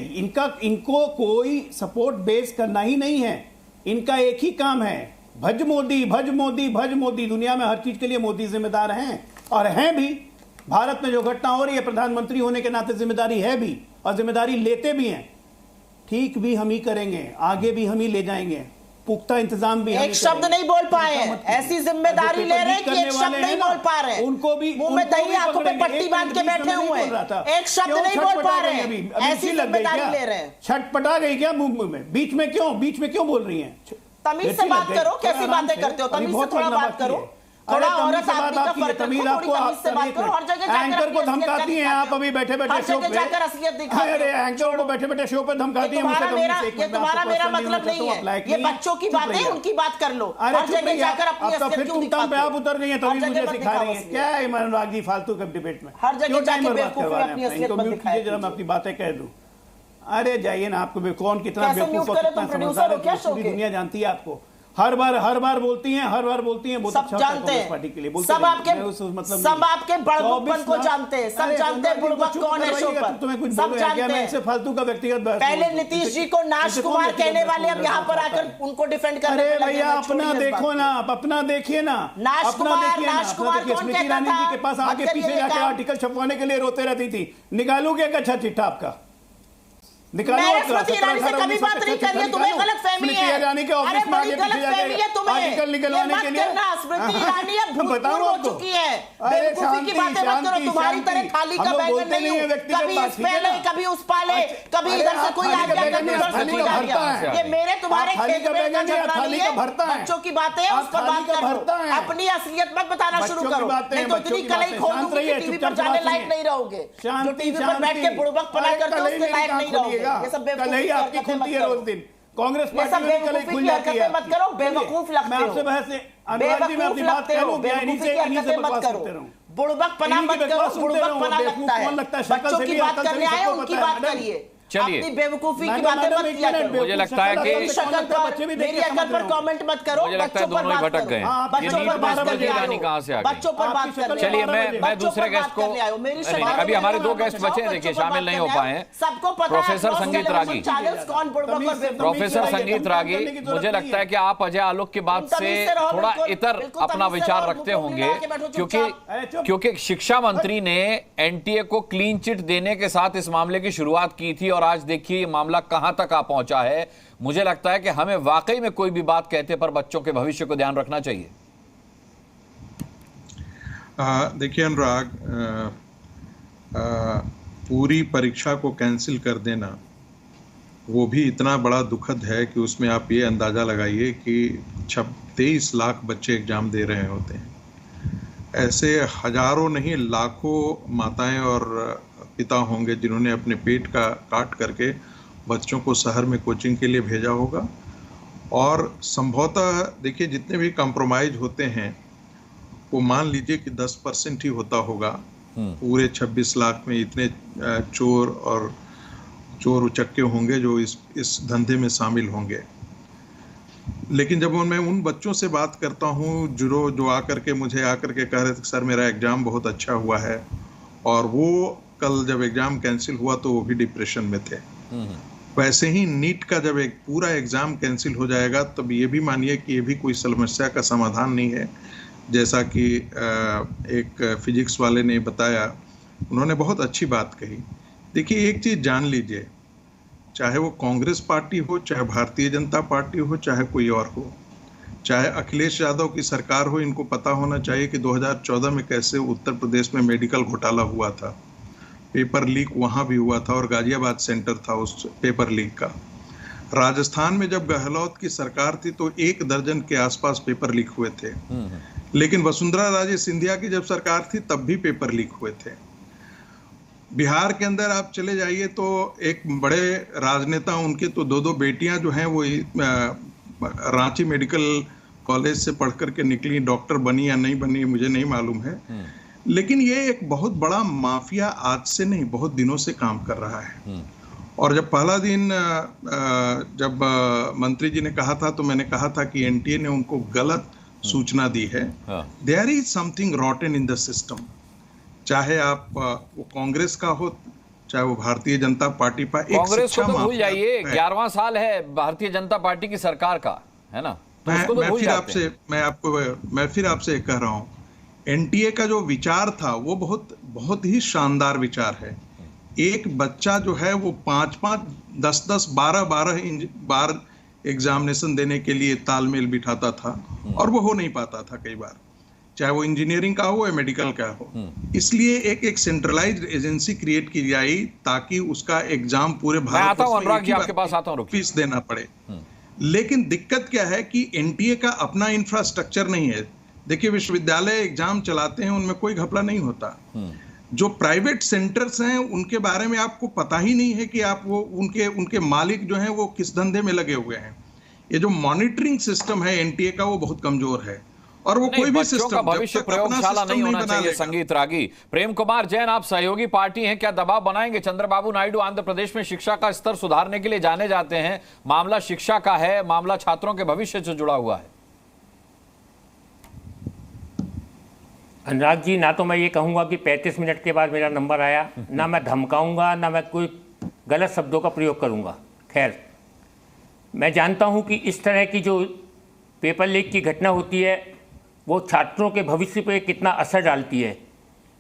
इनको कोई सपोर्ट बेस करना ही नहीं है। इनका एक ही काम है, भज मोदी, भज मोदी, भज मोदी। दुनिया में हर चीज के लिए मोदी जिम्मेदार हैं और हैं भी। भारत में जो घटना हो रही है, प्रधानमंत्री होने के नाते जिम्मेदारी है भी और जिम्मेदारी लेते भी हैं। ठीक भी हम ही करेंगे, आगे भी हम ही ले जाएंगे, पुख्ता इंतजाम भी। एक शब्द नहीं बोल पाए हैं, ऐसी जिम्मेदारी ले रहे हैं कि एक शब्द नहीं बोल पा रहे हैं। उनको भी मुंह में दही आंखों पे पट्टी बांध के बैठे हुए हैं, एक शब्द नहीं बोल पा रहे हैं, ऐसी जिम्मेदारी ले रहे हैं। छटपटा गई क्या मुंह में? बीच में क्यों बोल रही हैं? तमीज से बात करो, कैसी बातें करते हो? तमीज से थोड़ा बात करो, थोड़ा औरत आदमी का फर्क रखो, थोड़ी तमीज से बात करो। हर जगह एंकर को धमकाती हैं आप, अभी बैठे बैठे शो पे जाकर असलियत दिखाते हैं। अरे एंकर को बैठे बैठे शो पे धमकाती हैं। ये तुम्हारा मेरा मतलब नहीं है, ये बच्चों की बात है, उनकी बात कर लो। हर जगह जाकर अपनी असलियत क्यों दिखाते हो? आप उतर गई हैं तभी मुझे सिखा रही हैं क्या है अनुराग जी फालतू के डिबेट में? हर जगह जाकर बेवकूफी अपनी असलियत मत दिखाइए। जरा मैं अपनी बातें कह दूं। अरे जाइए ना, आपको कौन कितना बेवकूफ और कितना समझदार है पूरी दुनिया जानती है आपको। हर बार बोलती हैं सब जानते हैं, पार्टी के लिए सब आपके बड़बड़पन को जानते हैं, सब जानते हैं बुड़बक कौन है शो पर, तुम्हें कुछ सब जानते हैं। फालतू का व्यक्तिगत पहले नीतीश जी को नाश कुमार कहने वाले अब यहाँ पर आकर उनको डिफेंड करने लगे। भैया अपना देखो ना, आप अपना देखिए ना, नाश कुमार कौन स्मृति ईरानी जी के पास आगे पीछे जाकर आर्टिकल छपवाने के लिए रोते रहती थी। निकालू क्या अच्छा चिट्ठा आपका? स्मृति ईरानी से कभी बात नहीं करी है, तुम्हें गलतफहमी है। अरे बड़ी गलतफहमी है तुम्हें, निकलवाने के लिए स्मृति ईरानी अब भूतपूर्व हो चुकी है। बेवकूफी की बातें मत करो, तुम्हारी तरह थाली का बैगन नहीं हूं, कभी इस पे ले कभी उस पाले, कभी इधर से कोई आ गया कभी उधर से कोई आ गया। ये मेरे तुम्हारे खेत में का झगड़ा नहीं है, बच्चों की बातें है, उस पर बात करो। अपनी असलियत मत बताना शुरू करो, नहीं तो इतनी कलई खोल दूंगी कि टीवी पर जाने लायक नहीं रहोगे। जो टीवी पर बैठ के बुड़बक पना करते हो उसके लायक नहीं रहोगे। ये सब कलही आपकी खुलती है रोज दिन। कांग्रेस पार्टी में कलही खुल जाती है। मत करो, बेवकूफ लगते हो। मैं आपसे बहस अनुराग जी मैं अपनी बात करूं, इन्हीं से मत करो। बुड़बक पना मत करो, बुड़बक पना लगता है। बच्चों की बात करने आए, उनकी बात करिए। चलिए, अपनी बेवकूफी की बातें मत किया करो। मुझे लगता है कि मेरी अकल पर कमेंट मत करो। मुझे लगता है दोनों ही भटक गए। बच्चों पर बात कर ले, कहां से आ गए? बच्चों पर बात कर ले। चलिए मैं दूसरे गेस्ट को, अभी हमारे दो गेस्ट बचे हैं, देखिए शामिल नहीं हो पाए हैं। सबको पता है प्रोफेसर संगीत रागी, प्रोफेसर संगीत रागी, मुझे लगता है कि आप अजय आलोक की बात से थोड़ा इतर अपना विचार रखते होंगे, क्योंकि शिक्षा मंत्री ने एनटीए को क्लीन चिट देने के साथ इस मामले की शुरुआत की थी और आज देखिए ये मामला कहां तक आ पहुंचा है। मुझे लगता है कि हमें वाकई में कोई भी बात कहते पर बच्चों के भविष्य को ध्यान रखना चाहिए। देखिए अनुराग, पूरी परीक्षा को कैंसिल कर देना वो भी इतना बड़ा दुखद है कि उसमें आप ये अंदाजा लगाइए कि 23 लाख बच्चे एग्जाम दे रहे होते हैं। ऐसे हजारों नहीं लाखों माताएं और पिता होंगे जिन्होंने अपने पेट का काट करके बच्चों को शहर में कोचिंग के लिए भेजा होगा। और संभवतः देखिए जितने भी कंप्रोमाइज होते हैं वो मान लीजिए कि 10% ही होता होगा। पूरे 26 लाख में इतने चोर उचक्के होंगे जो इस धंधे में शामिल होंगे। लेकिन जब मैं उन बच्चों से बात करता हूँ जो आकर के मुझे आकर के कह रहे थे सर मेरा एग्ज़ाम बहुत अच्छा हुआ है, और वो कल जब एग्ज़ाम कैंसिल हुआ तो वो भी डिप्रेशन में थे। वैसे ही नीट का जब एक पूरा एग्ज़ाम कैंसिल हो जाएगा तब ये भी मानिए कि ये भी कोई समस्या का समाधान नहीं है। जैसा कि एक फिजिक्स वाले ने बताया, उन्होंने बहुत अच्छी बात कही। देखिए एक चीज़ जान लीजिए, चाहे वो कांग्रेस पार्टी हो, चाहे भारतीय जनता पार्टी हो, चाहे कोई और हो, चाहे अखिलेश यादव की सरकार हो, इनको पता होना चाहिए कि 2014 में कैसे उत्तर प्रदेश में मेडिकल घोटाला हुआ था। पेपर लीक वहाँ भी हुआ था और गाजियाबाद सेंटर था उस पेपर लीक का। राजस्थान में जब गहलोत की सरकार थी तो 1 दर्जन के आसपास पेपर लीक हुए थे। लेकिन वसुंधरा राजे सिंधिया की जब सरकार थी तब भी पेपर लीक हुए थे। बिहार के अंदर आप चले जाइए तो एक बड़े राजनेता, उनके तो 2 बेटियां जो हैं वो रांची मेडिकल कॉलेज से पढ़ करके निकली, डॉक्टर बनी या नहीं बनी मुझे नहीं मालूम है। लेकिन ये एक बहुत बड़ा माफिया आज से नहीं बहुत दिनों से काम कर रहा है। और जब पहला दिन जब मंत्री जी ने कहा था तो मैंने कहा था कि एनटीए ने उनको गलत सूचना दी है। There is something rotten in the system. चाहे आप वो कांग्रेस का हो चाहे वो भारतीय जनता पार्टी पर, कांग्रेस को तो भूल जाइए, 11वां साल है भारतीय जनता पार्टी की सरकार का, है ना? मैं फिर आपसे कह रहा हूँ, एनटीए का जो विचार था वो बहुत बहुत ही शानदार विचार है। एक बच्चा जो है वो 5-5, 10-10, 12-12 बार एग्जामिनेशन देने के लिए तालमेल बिठाता था और वो हो नहीं पाता था कई बार, चाहे वो इंजीनियरिंग का हो या मेडिकल का हो। इसलिए एक सेंट्रलाइज्ड एजेंसी क्रिएट की जाए ताकि उसका एग्जाम पूरे भारत में फीस देना पड़े। लेकिन दिक्कत क्या है कि एनटीए का अपना इंफ्रास्ट्रक्चर नहीं है। देखिए, विश्वविद्यालय एग्जाम चलाते हैं, उनमें कोई घपला नहीं होता। जो प्राइवेट सेंटर्स हैं उनके बारे में आपको पता ही नहीं है कि आप वो उनके मालिक जो हैं वो किस धंधे में लगे हुए हैं। ये जो मॉनिटरिंग सिस्टम है एनटीए का वो बहुत कमजोर है और वो कोई भी सिस्टम का भविष्य प्रयोगशाला नहीं होना चाहिए। संगीत रागी, प्रेम कुमार जैन, आप सहयोगी पार्टी हैं, क्या दबाव बनाएंगे? चंद्रबाबू नायडू आंध्र प्रदेश में शिक्षा का स्तर सुधारने के लिए जाने जाते हैं। मामला शिक्षा का है, मामला छात्रों के भविष्य से जुड़ा हुआ है। अनुराग जी, ना तो मैं ये कहूंगा कि 35 मिनट के बाद मेरा नंबर आया, ना मैं धमकाऊंगा, ना मैं कोई गलत शब्दों का प्रयोग करूंगा। खैर, मैं जानता हूं कि इस तरह की जो पेपर लीक की घटना होती है वो छात्रों के भविष्य पर कितना असर डालती है।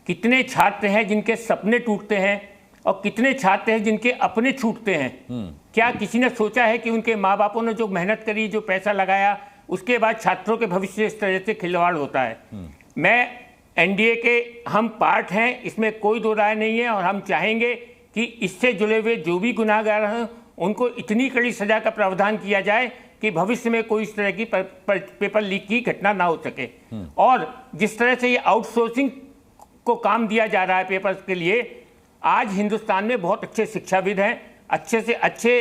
कितने छात्र हैं जिनके सपने टूटते हैं और कितने छात्र हैं जिनके अपने छूटते हैं। क्या किसी ने सोचा है कि उनके माँ बापों ने जो मेहनत करी, जो पैसा लगाया, उसके बाद छात्रों के भविष्य इस तरह से खिलवाड़ होता है। मैं एनडीए के हम पार्ट हैं, इसमें कोई दो राय नहीं है, और हम चाहेंगे कि इससे जुड़े हुए जो भी गुनाहगार हैं उनको इतनी कड़ी सजा का प्रावधान किया जाए कि भविष्य में कोई इस तरह की पेपर लीक की घटना ना हो सके। और जिस तरह से ये आउटसोर्सिंग को काम दिया जा रहा है पेपर्स के लिए, आज हिंदुस्तान में बहुत अच्छे शिक्षाविद हैं, अच्छे से अच्छे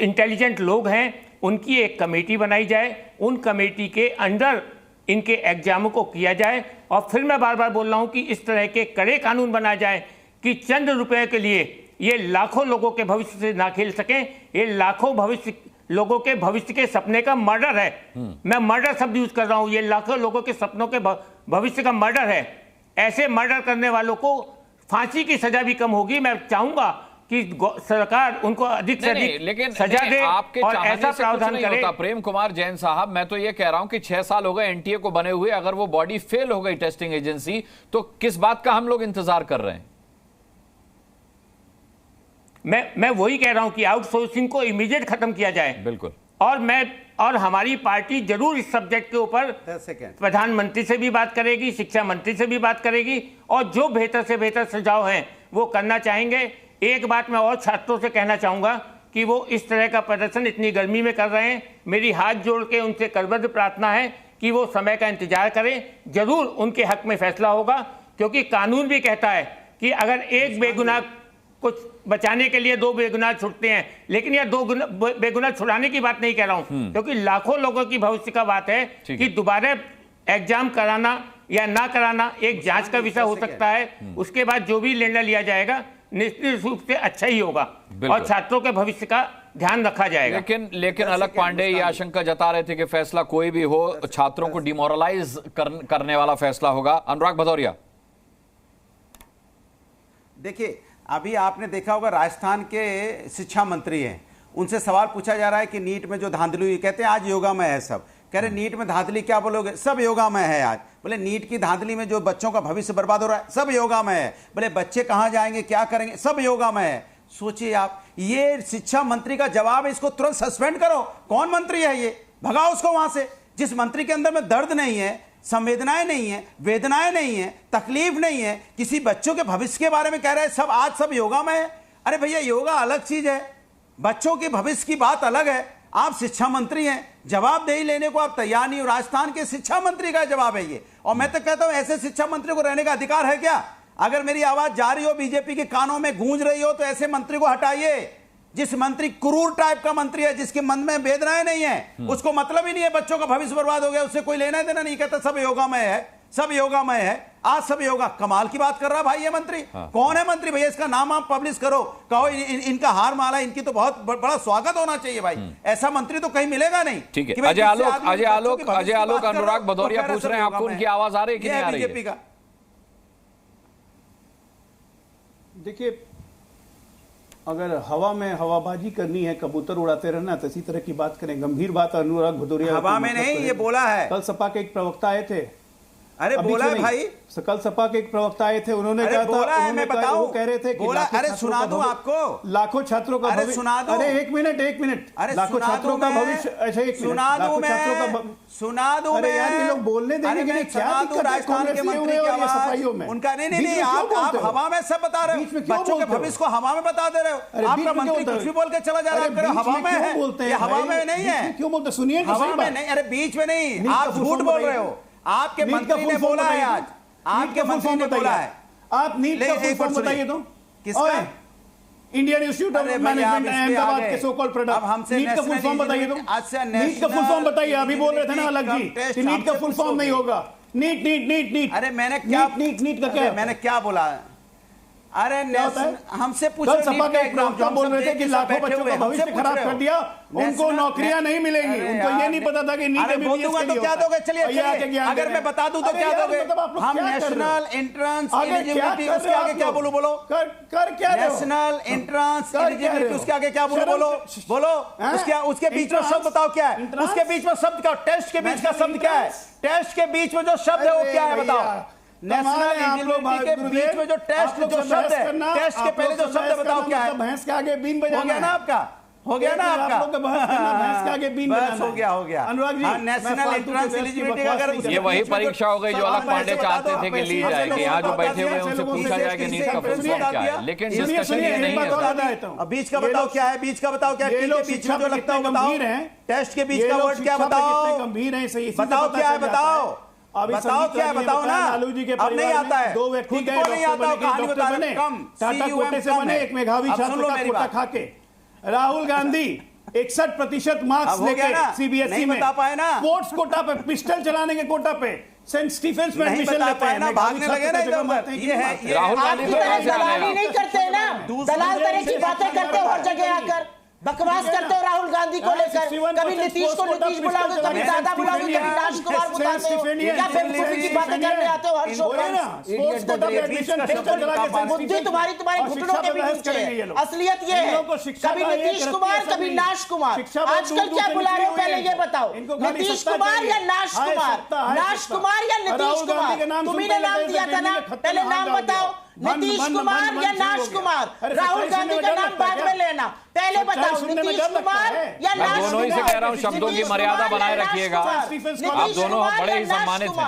इंटेलिजेंट लोग हैं, उनकी एक कमेटी बनाई जाए, उन कमेटी के अंडर इनके एग्जामों को किया जाए। और फिर मैं बार बार बोल रहा हूं कि इस तरह के कड़े कानून बनाए जाए कि चंद रुपए के लिए ये लाखों लोगों के भविष्य से ना खेल सकें। ये लाखों लोगों के भविष्य के सपने का मर्डर है। मैं मर्डर शब्द यूज कर रहा हूं। ये लाखों लोगों के सपनों के भविष्य का मर्डर है। ऐसे मर्डर करने वालों को फांसी की सजा भी कम होगी। मैं चाहूंगा कि सरकार उनको अधिक से अधिक सजा दे और ऐसा प्रावधान करे। प्रेम कुमार जैन साहब, मैं तो ये कह रहा हूं कि 6 साल हो गए एनटीए को बने हुए, अगर वो बॉडी फेल हो गई टेस्टिंग एजेंसी, तो किस बात का हम लोग इंतजार कर रहे हैं? मैं वही कह रहा हूं कि आउटसोर्सिंग को इमीडिएट खत्म किया जाए। बिल्कुल। और हमारी पार्टी जरूर इस सब्जेक्ट के ऊपर प्रधानमंत्री से भी बात करेगी, शिक्षा मंत्री से भी बात करेगी, और जो बेहतर से बेहतर सुझाव हैं वो करना चाहेंगे। एक बात मैं और छात्रों से कहना चाहूंगा कि वो इस तरह का प्रदर्शन इतनी गर्मी में कर रहे हैं, मेरी हाथ जोड़ के उनसे करबद्ध प्रार्थना है कि वो समय का इंतजार करें। जरूर उनके हक में फैसला होगा, क्योंकि कानून भी कहता है कि अगर एक बेगुनाह कुछ बचाने के लिए 2 बेगुनाह छुटते हैं, लेकिन यह 2 बेगुनाह छुड़ाने की बात नहीं कह रहा हूं, क्योंकि लाखों लोगों की भविष्य का बात है कि दोबारा एग्जाम कराना या ना कराना एक जांच का विषय हो सकता है। उसके बाद जो भी निर्णय लिया जाएगा निश्चित रूप से अच्छा ही होगा और छात्रों के भविष्य का ध्यान रखा जाएगा। लेकिन अलग पांडे ये आशंका जता रहे थे कि फैसला कोई भी हो, छात्रों को डिमोरलाइज करने वाला फैसला होगा। अनुराग भदौरिया, देखिए, अभी आपने देखा होगा राजस्थान के शिक्षा मंत्री हैं, उनसे सवाल पूछा जा रहा है कि नीट में जो धांधली हुई, कहते हैं आज योगामय है सब। कह रहे नीट में धांधली क्या बोलोगे, सब योगामय है आज। बोले नीट की धांधली में जो बच्चों का भविष्य बर्बाद हो रहा है, सब योगामय है। बोले बच्चे कहां जाएंगे, क्या करेंगे, सब योगामय है। सोचिए आप, ये शिक्षा मंत्री का जवाब है, इसको तुरंत सस्पेंड करो। कौन मंत्री है ये, भगाओ उसको वहां से। जिस मंत्री के अंदर में दर्द नहीं है, संवेदनाएं नहीं है, वेदनाएं नहीं है, तकलीफ नहीं है, किसी बच्चों के भविष्य के बारे में कह रहे हैं सब आज सब योगामय है। अरे भैया, योगा अलग चीज है, बच्चों के भविष्य की बात अलग है। आप शिक्षा मंत्री हैं, जवाबदेही लेने को आप तैयार नहीं हो। राजस्थान के शिक्षा मंत्री का जवाब है ये। और मैं तो कहता हूं ऐसे शिक्षा मंत्री को रहने का अधिकार है क्या? अगर मेरी आवाज जा रही हो, बीजेपी के कानों में गूंज रही हो, तो ऐसे मंत्री को हटाइए। जिस मंत्री क्रूर टाइप का मंत्री है, जिसके मन में वेदनाएं नहीं है, उसको मतलब ही नहीं है बच्चों का भविष्य बर्बाद हो गया, उससे कोई लेना देना नहीं। कहता सब योगामय है, सब योगामय है, आज सब योगा। कमाल की बात कर रहा भाई ये मंत्री। कौन है मंत्री भैया, इसका नाम आप पब्लिश करो, कहो इनका हार माला, इनकी तो बहुत बड़ा स्वागत होना चाहिए भाई। ऐसा मंत्री तो कहीं मिलेगा नहीं। ठीक है, अजय आलोक अनुराग भदौरिया पूछ रहे हैं, आपको उनकी आवाज आ रही है कि नहीं आ रही है? बीजेपी का देखिए, अगर हवा में हवाबाजी करनी है, कबूतर उड़ाते रहना, तो इसी तरह की बात करें। गंभीर बात अनुराग भदौरिया हवा में नहीं, ये बोला है। कल सपा के एक प्रवक्ता आए थे, अरे बोला है भाई, कल सपा के एक प्रवक्ता आए थे, उन्होंने कहा था, मैं बताऊं, वो कह रहे थे कि बोला, अरे सुना दूं आपको, लाखों छात्रों का भविष्य, सुना दूं, अरे एक मिनट, लाखों छात्रों का भविष्य, अच्छा एक सुना दूं मैं, सुना दूं मैं, यार ये लोग बोलने देंगे कि नहीं, क्या दिक्कत है राजस्थान के मंत्री की आवाज उनका, नहीं आप हवा में सब बता रहे हो, बच्चों के भविष्य को हवा में बता दे रहे हो, आपका मंत्री कुछ भी बोल के चला जा रहा है, हवा में है, हवा में नहीं है, क्यों बोलते, सुनिए हवा में नहीं, अरे बीच में नहीं, आप झूठ बोल रहे हो, आपके मंत्री ने बोला है आज, आपके मंत्री ने बोला है, आप नीट का फुल फॉर्म बताइए तो, किसका? Indian institute of management Ahmedabad के सो कॉल्ड प्रोडक्ट, नीट का फुल फॉर्म बताइए तो, नीट का फुल फॉर्म बताइए, अभी बोल रहे थे ना अलग जी, नीट का फुल फॉर्म नहीं होगा, नीट, अरे मैंने क्या, नीट का क्या, मैंने क्या बोला, अरे हमसे पूछो, कल सपा के एक प्रवक्ता बोल रहे थे कि लाखों बच्चों का भविष्य खराब कर दिया, उनको नौकरियां नहीं मिलेंगी, उनको ये नहीं पता था कि नीट एमबीबीएस के लिए तो क्या दोगे, चलिए अगर मैं बता दूं तो क्या दोगे, हम नेशनल एंट्रेंस एलिजिबिलिटी, उसके आगे क्या बोलूं, बोलो कर क्या, नेशनल एंट्रेंस एलिजिबिलिटी, उसके आगे क्या बोलो, उसके बीच में शब्द बताओ क्या है, उसके बीच में शब्द क्या, टेस्ट के बीच का शब्द क्या है, टेस्ट के बीच में जो शब्द है वो क्या है बताओ, नेशनल एलिजिबिलिटी के बीच में जो टेस्ट जो शब्द है, टेस्ट के पहले जो शब्द बताओ क्या है, भैंस के आगे बीन बजाना, हो गया ना आपका, हो गया ना आपका, भैंस के आगे बीन बजाना, हो गया Anurag ji, national entrance eligibility, अगर ये वही परीक्षा हो गई जो अलग पांडे चाहते थे कि ली जाएगी, यहाँ जो बैठे हुए उनसे पूछा जाए कि नीट का फुल फॉर्म क्या है, लेकिन डिस्कशन ये नहीं है, बीच का बताओ क्या है, बीच का बताओ क्या है, बीच में जो लगता है बताओ, टेस्ट के बीच का वर्ड क्या बताओ, गंभीर है, बताओ क्या है, बताओ बताओ क्या है, बताओ ना, लालू जी के अब नहीं आता है, दो व्यक्ति गए, नहीं आता, कहानी बता रहे, कम टाटा कोटे से बने, एक मेधावी छात्र का कोटा खा के, राहुल गांधी 61% मार्क्स लेके सीबीएसई में बता पाए ना, स्पोर्ट्स कोटा पे, पिस्टल चलाने के कोटा पे सेंट स्टीफेंस में एडमिशन लेते हैं, भागने लगे ना इधर, ये है राहुल गांधी दलाली नहीं करते ना, दलाल तरह की बातें करते हो हर जगह आकर, बकवास करते हो राहुल गांधी को लेकर, कभी नीतीश को नीतीश बुलाओगे, कभी दादा बुलाओगे, कभी राज कुमार बुलाते हो, क्या बेवकूफी की बातें करने आते हो हर शो पर, बुद्धि तुम्हारे घुटनों के भी नीचे है, असलियत ये है, कभी नीतीश कुमार कभी नाश कुमार, आजकल क्या बुला रहे हो पहले ये बताओ, नीतीश कुमार या नाश कुमार या नीतीश कुमार, तुम्ही ने नाम दिया था ना, पहले नाम बताओ, नीतीश कुमार या नाश कुमार, राहुल गांधी का नाम बाद में लेना, पहले बताओ नीतीश कुमार या नाश कुमार, दोनों ही से कह रहा हूं, शब्दों की मर्यादा बनाए रखिएगा, आप दोनों बड़े ही सम्मानित हैं,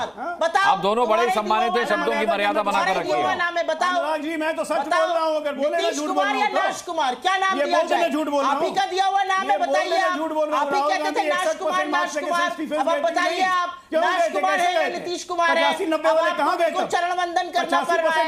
आप दोनों बड़े ही सम्मानित हैं, शब्दों की मर्यादा बनाकर रखिएगा, नाम है बताओ जी, मैं तो सच बोल रहा हूं, अगर बोले ना झूठ बोल रहा हूं, नाश कुमार क्या नाम दिया जाए, आप ही का दिया हुआ नाम है, बताइए आप ही कहते थे नाश कुमार, अब आप बताइए आप नाश कुमार है या नीतीश कुमार है, आपको चरण वंदन करना पड़ रहा है,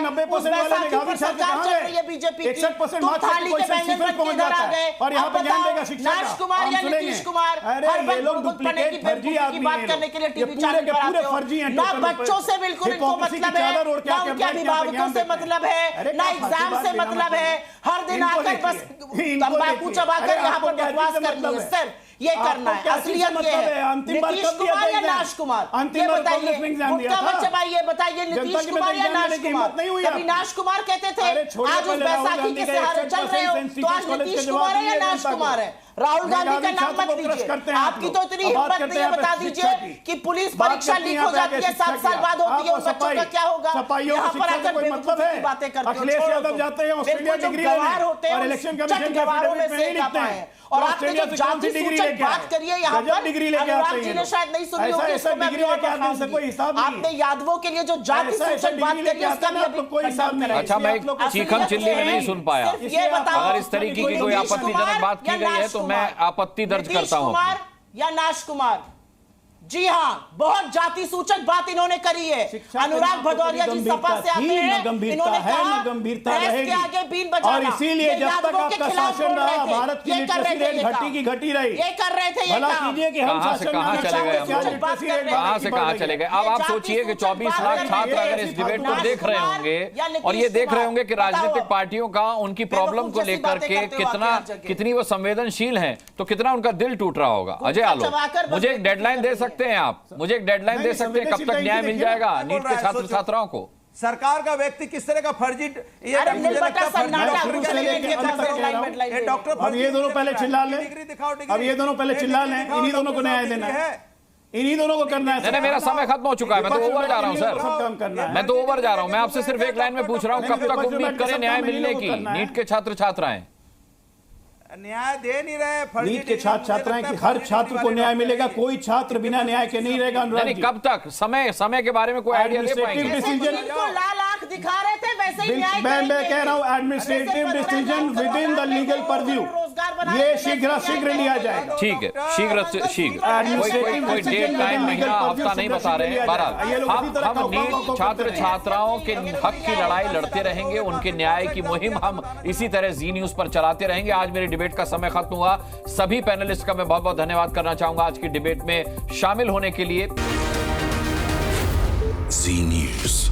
सरकार चल रही है बीजेपी की, तुम थाली के बैंगन बन के इधर आ गए, अब बताओ नाश कुमार या नीतीश कुमार, हर वक्त बनने की बेवकूफी की बात करने के लिए टीवी चैनल पर आते हो, ना बच्चों से बिल्कुल इनको मतलब है, ना उनके अभिभावकों से मतलब है, ना एग्जाम से मतलब है, हर दिन आकर बस तंबाकू चबाकर यहाँ पर बकवास करनी है, सिर्फ ये करना है, असलियत ये है, नीतीश कुमार या नाश कुमार, ये बताइए, गुटखा मत चबाइए, बताइए नीतीश कुमार या नाश कुमार, कभी नाश कुमार कहते थे, आज उस बैसाखी के सहारे चल रहे हो, तो आज नीतीश कुमार है या नाश कुमार है, राहुल गांधी का नाम मत लीजिए, आपकी तो इतनी हिम्मत नहीं है, बता दीजिए कि पुलिस परीक्षा लीक हो जाती है 7 साल बाद होती है, उन बच्चों का क्या होगा, यहाँ पर आकर बेवकूफी की बातें करते हो, बिल्कुल गवार होते हैं, चट गवारों में से एक आता है, और आपने जो जाति सूचक बात करिए यहाँ पर, अनुराग जी ने शायद नहीं सुनी होगी, इसको मैं अभी और बताऊंगी, आपने यादवों के लिए जो जाति सूचक बात करी उसका भी अभी कोई हिसाब नहीं। अच्छा, मैं चीखम चिल्ली में नहीं सुन पाया, अगर इस तरीके की कोई आपत्तिजनक बात की गई है तो मैं आपत्ति दर्ज करता हूं। कुमार या नाश कुमार, जी हाँ, बहुत जाति सूचक बात इन्होंने करी है, अनुराग भदौरिया जी सपा से आते हैं, इन्होंने कहा प्रेस के आगे बीन बजाना, और इसीलिए जब तक आपका शासन रहा भारत की लिटरेसी रेट घटी की घटी रही, ये कर रहे थे, भला कीजिए कि हम कहां से कहां चले गए, अब आप सोचिए कि 24 लाख छात्र अगर इस डिबेट को देख रहे होंगे और ये देख रहे होंगे कि राजनीतिक पार्टियों का उनकी प्रॉब्लम को लेकर के कितनी वो संवेदनशील हैं, तो कितना उनका दिल टूट रहा होगा। अजय आलोक, मुझे एक डेडलाइन दे सकते हैं आप, मुझे एक डेडलाइन दे सकते हैं कब तक न्याय मिल जाएगा नीट के छात्र छात्राओं को? सरकार का व्यक्ति किस तरह का फर्जी, अब ये दोनों पहले चिल्ला लें, अब ये दोनों पहले चिल्ला लें, इन्हीं दोनों को न्याय देना है, इन्हीं दोनों को करना है। नहीं, मेरा समय खत्म हो चुका है, मैं तो ओवर जा रहा हूं सब काम करना सर, है। मैं तो ओवर जा रहा हूं। मैं आपसे सिर्फ एक लाइन में पूछ रहा हूं, कब तक उम्मीद करें न्याय मिलने की? नीट के छात्र छात्राएं न्याय दे नहीं रहे। नीट के छात्र छात्राएं कि हर छात्र को न्याय मिलेगा, कोई छात्र बिना न्याय के नहीं रहेगा। नहीं, कब तक? समय के बारे में कोई आइडिया दे पाएंगे? लाल आंख दिखा रहे थे वैसे ही न्याय मैं कह रहा हूं administrative decision with in the legal purview, ये शीघ्र लिया जाएगा। ठीक है, शीघ्र कोई डेट टाइम महीना हफ्ता नहीं बता रहे हैं। बहरहाल हम नीट छात्र छात्राओं के हक की लड़ाई लड़ते रहेंगे, उनके न्याय की मुहिम हम इसी तरह जी न्यूज पर चलाते रहेंगे। आज मेरी डिबेट का समय खत्म हुआ। सभी पैनलिस्ट का मैं बहुत बहुत धन्यवाद करना चाहूंगा आज की डिबेट में शामिल होने के लिए। जी न्यूज।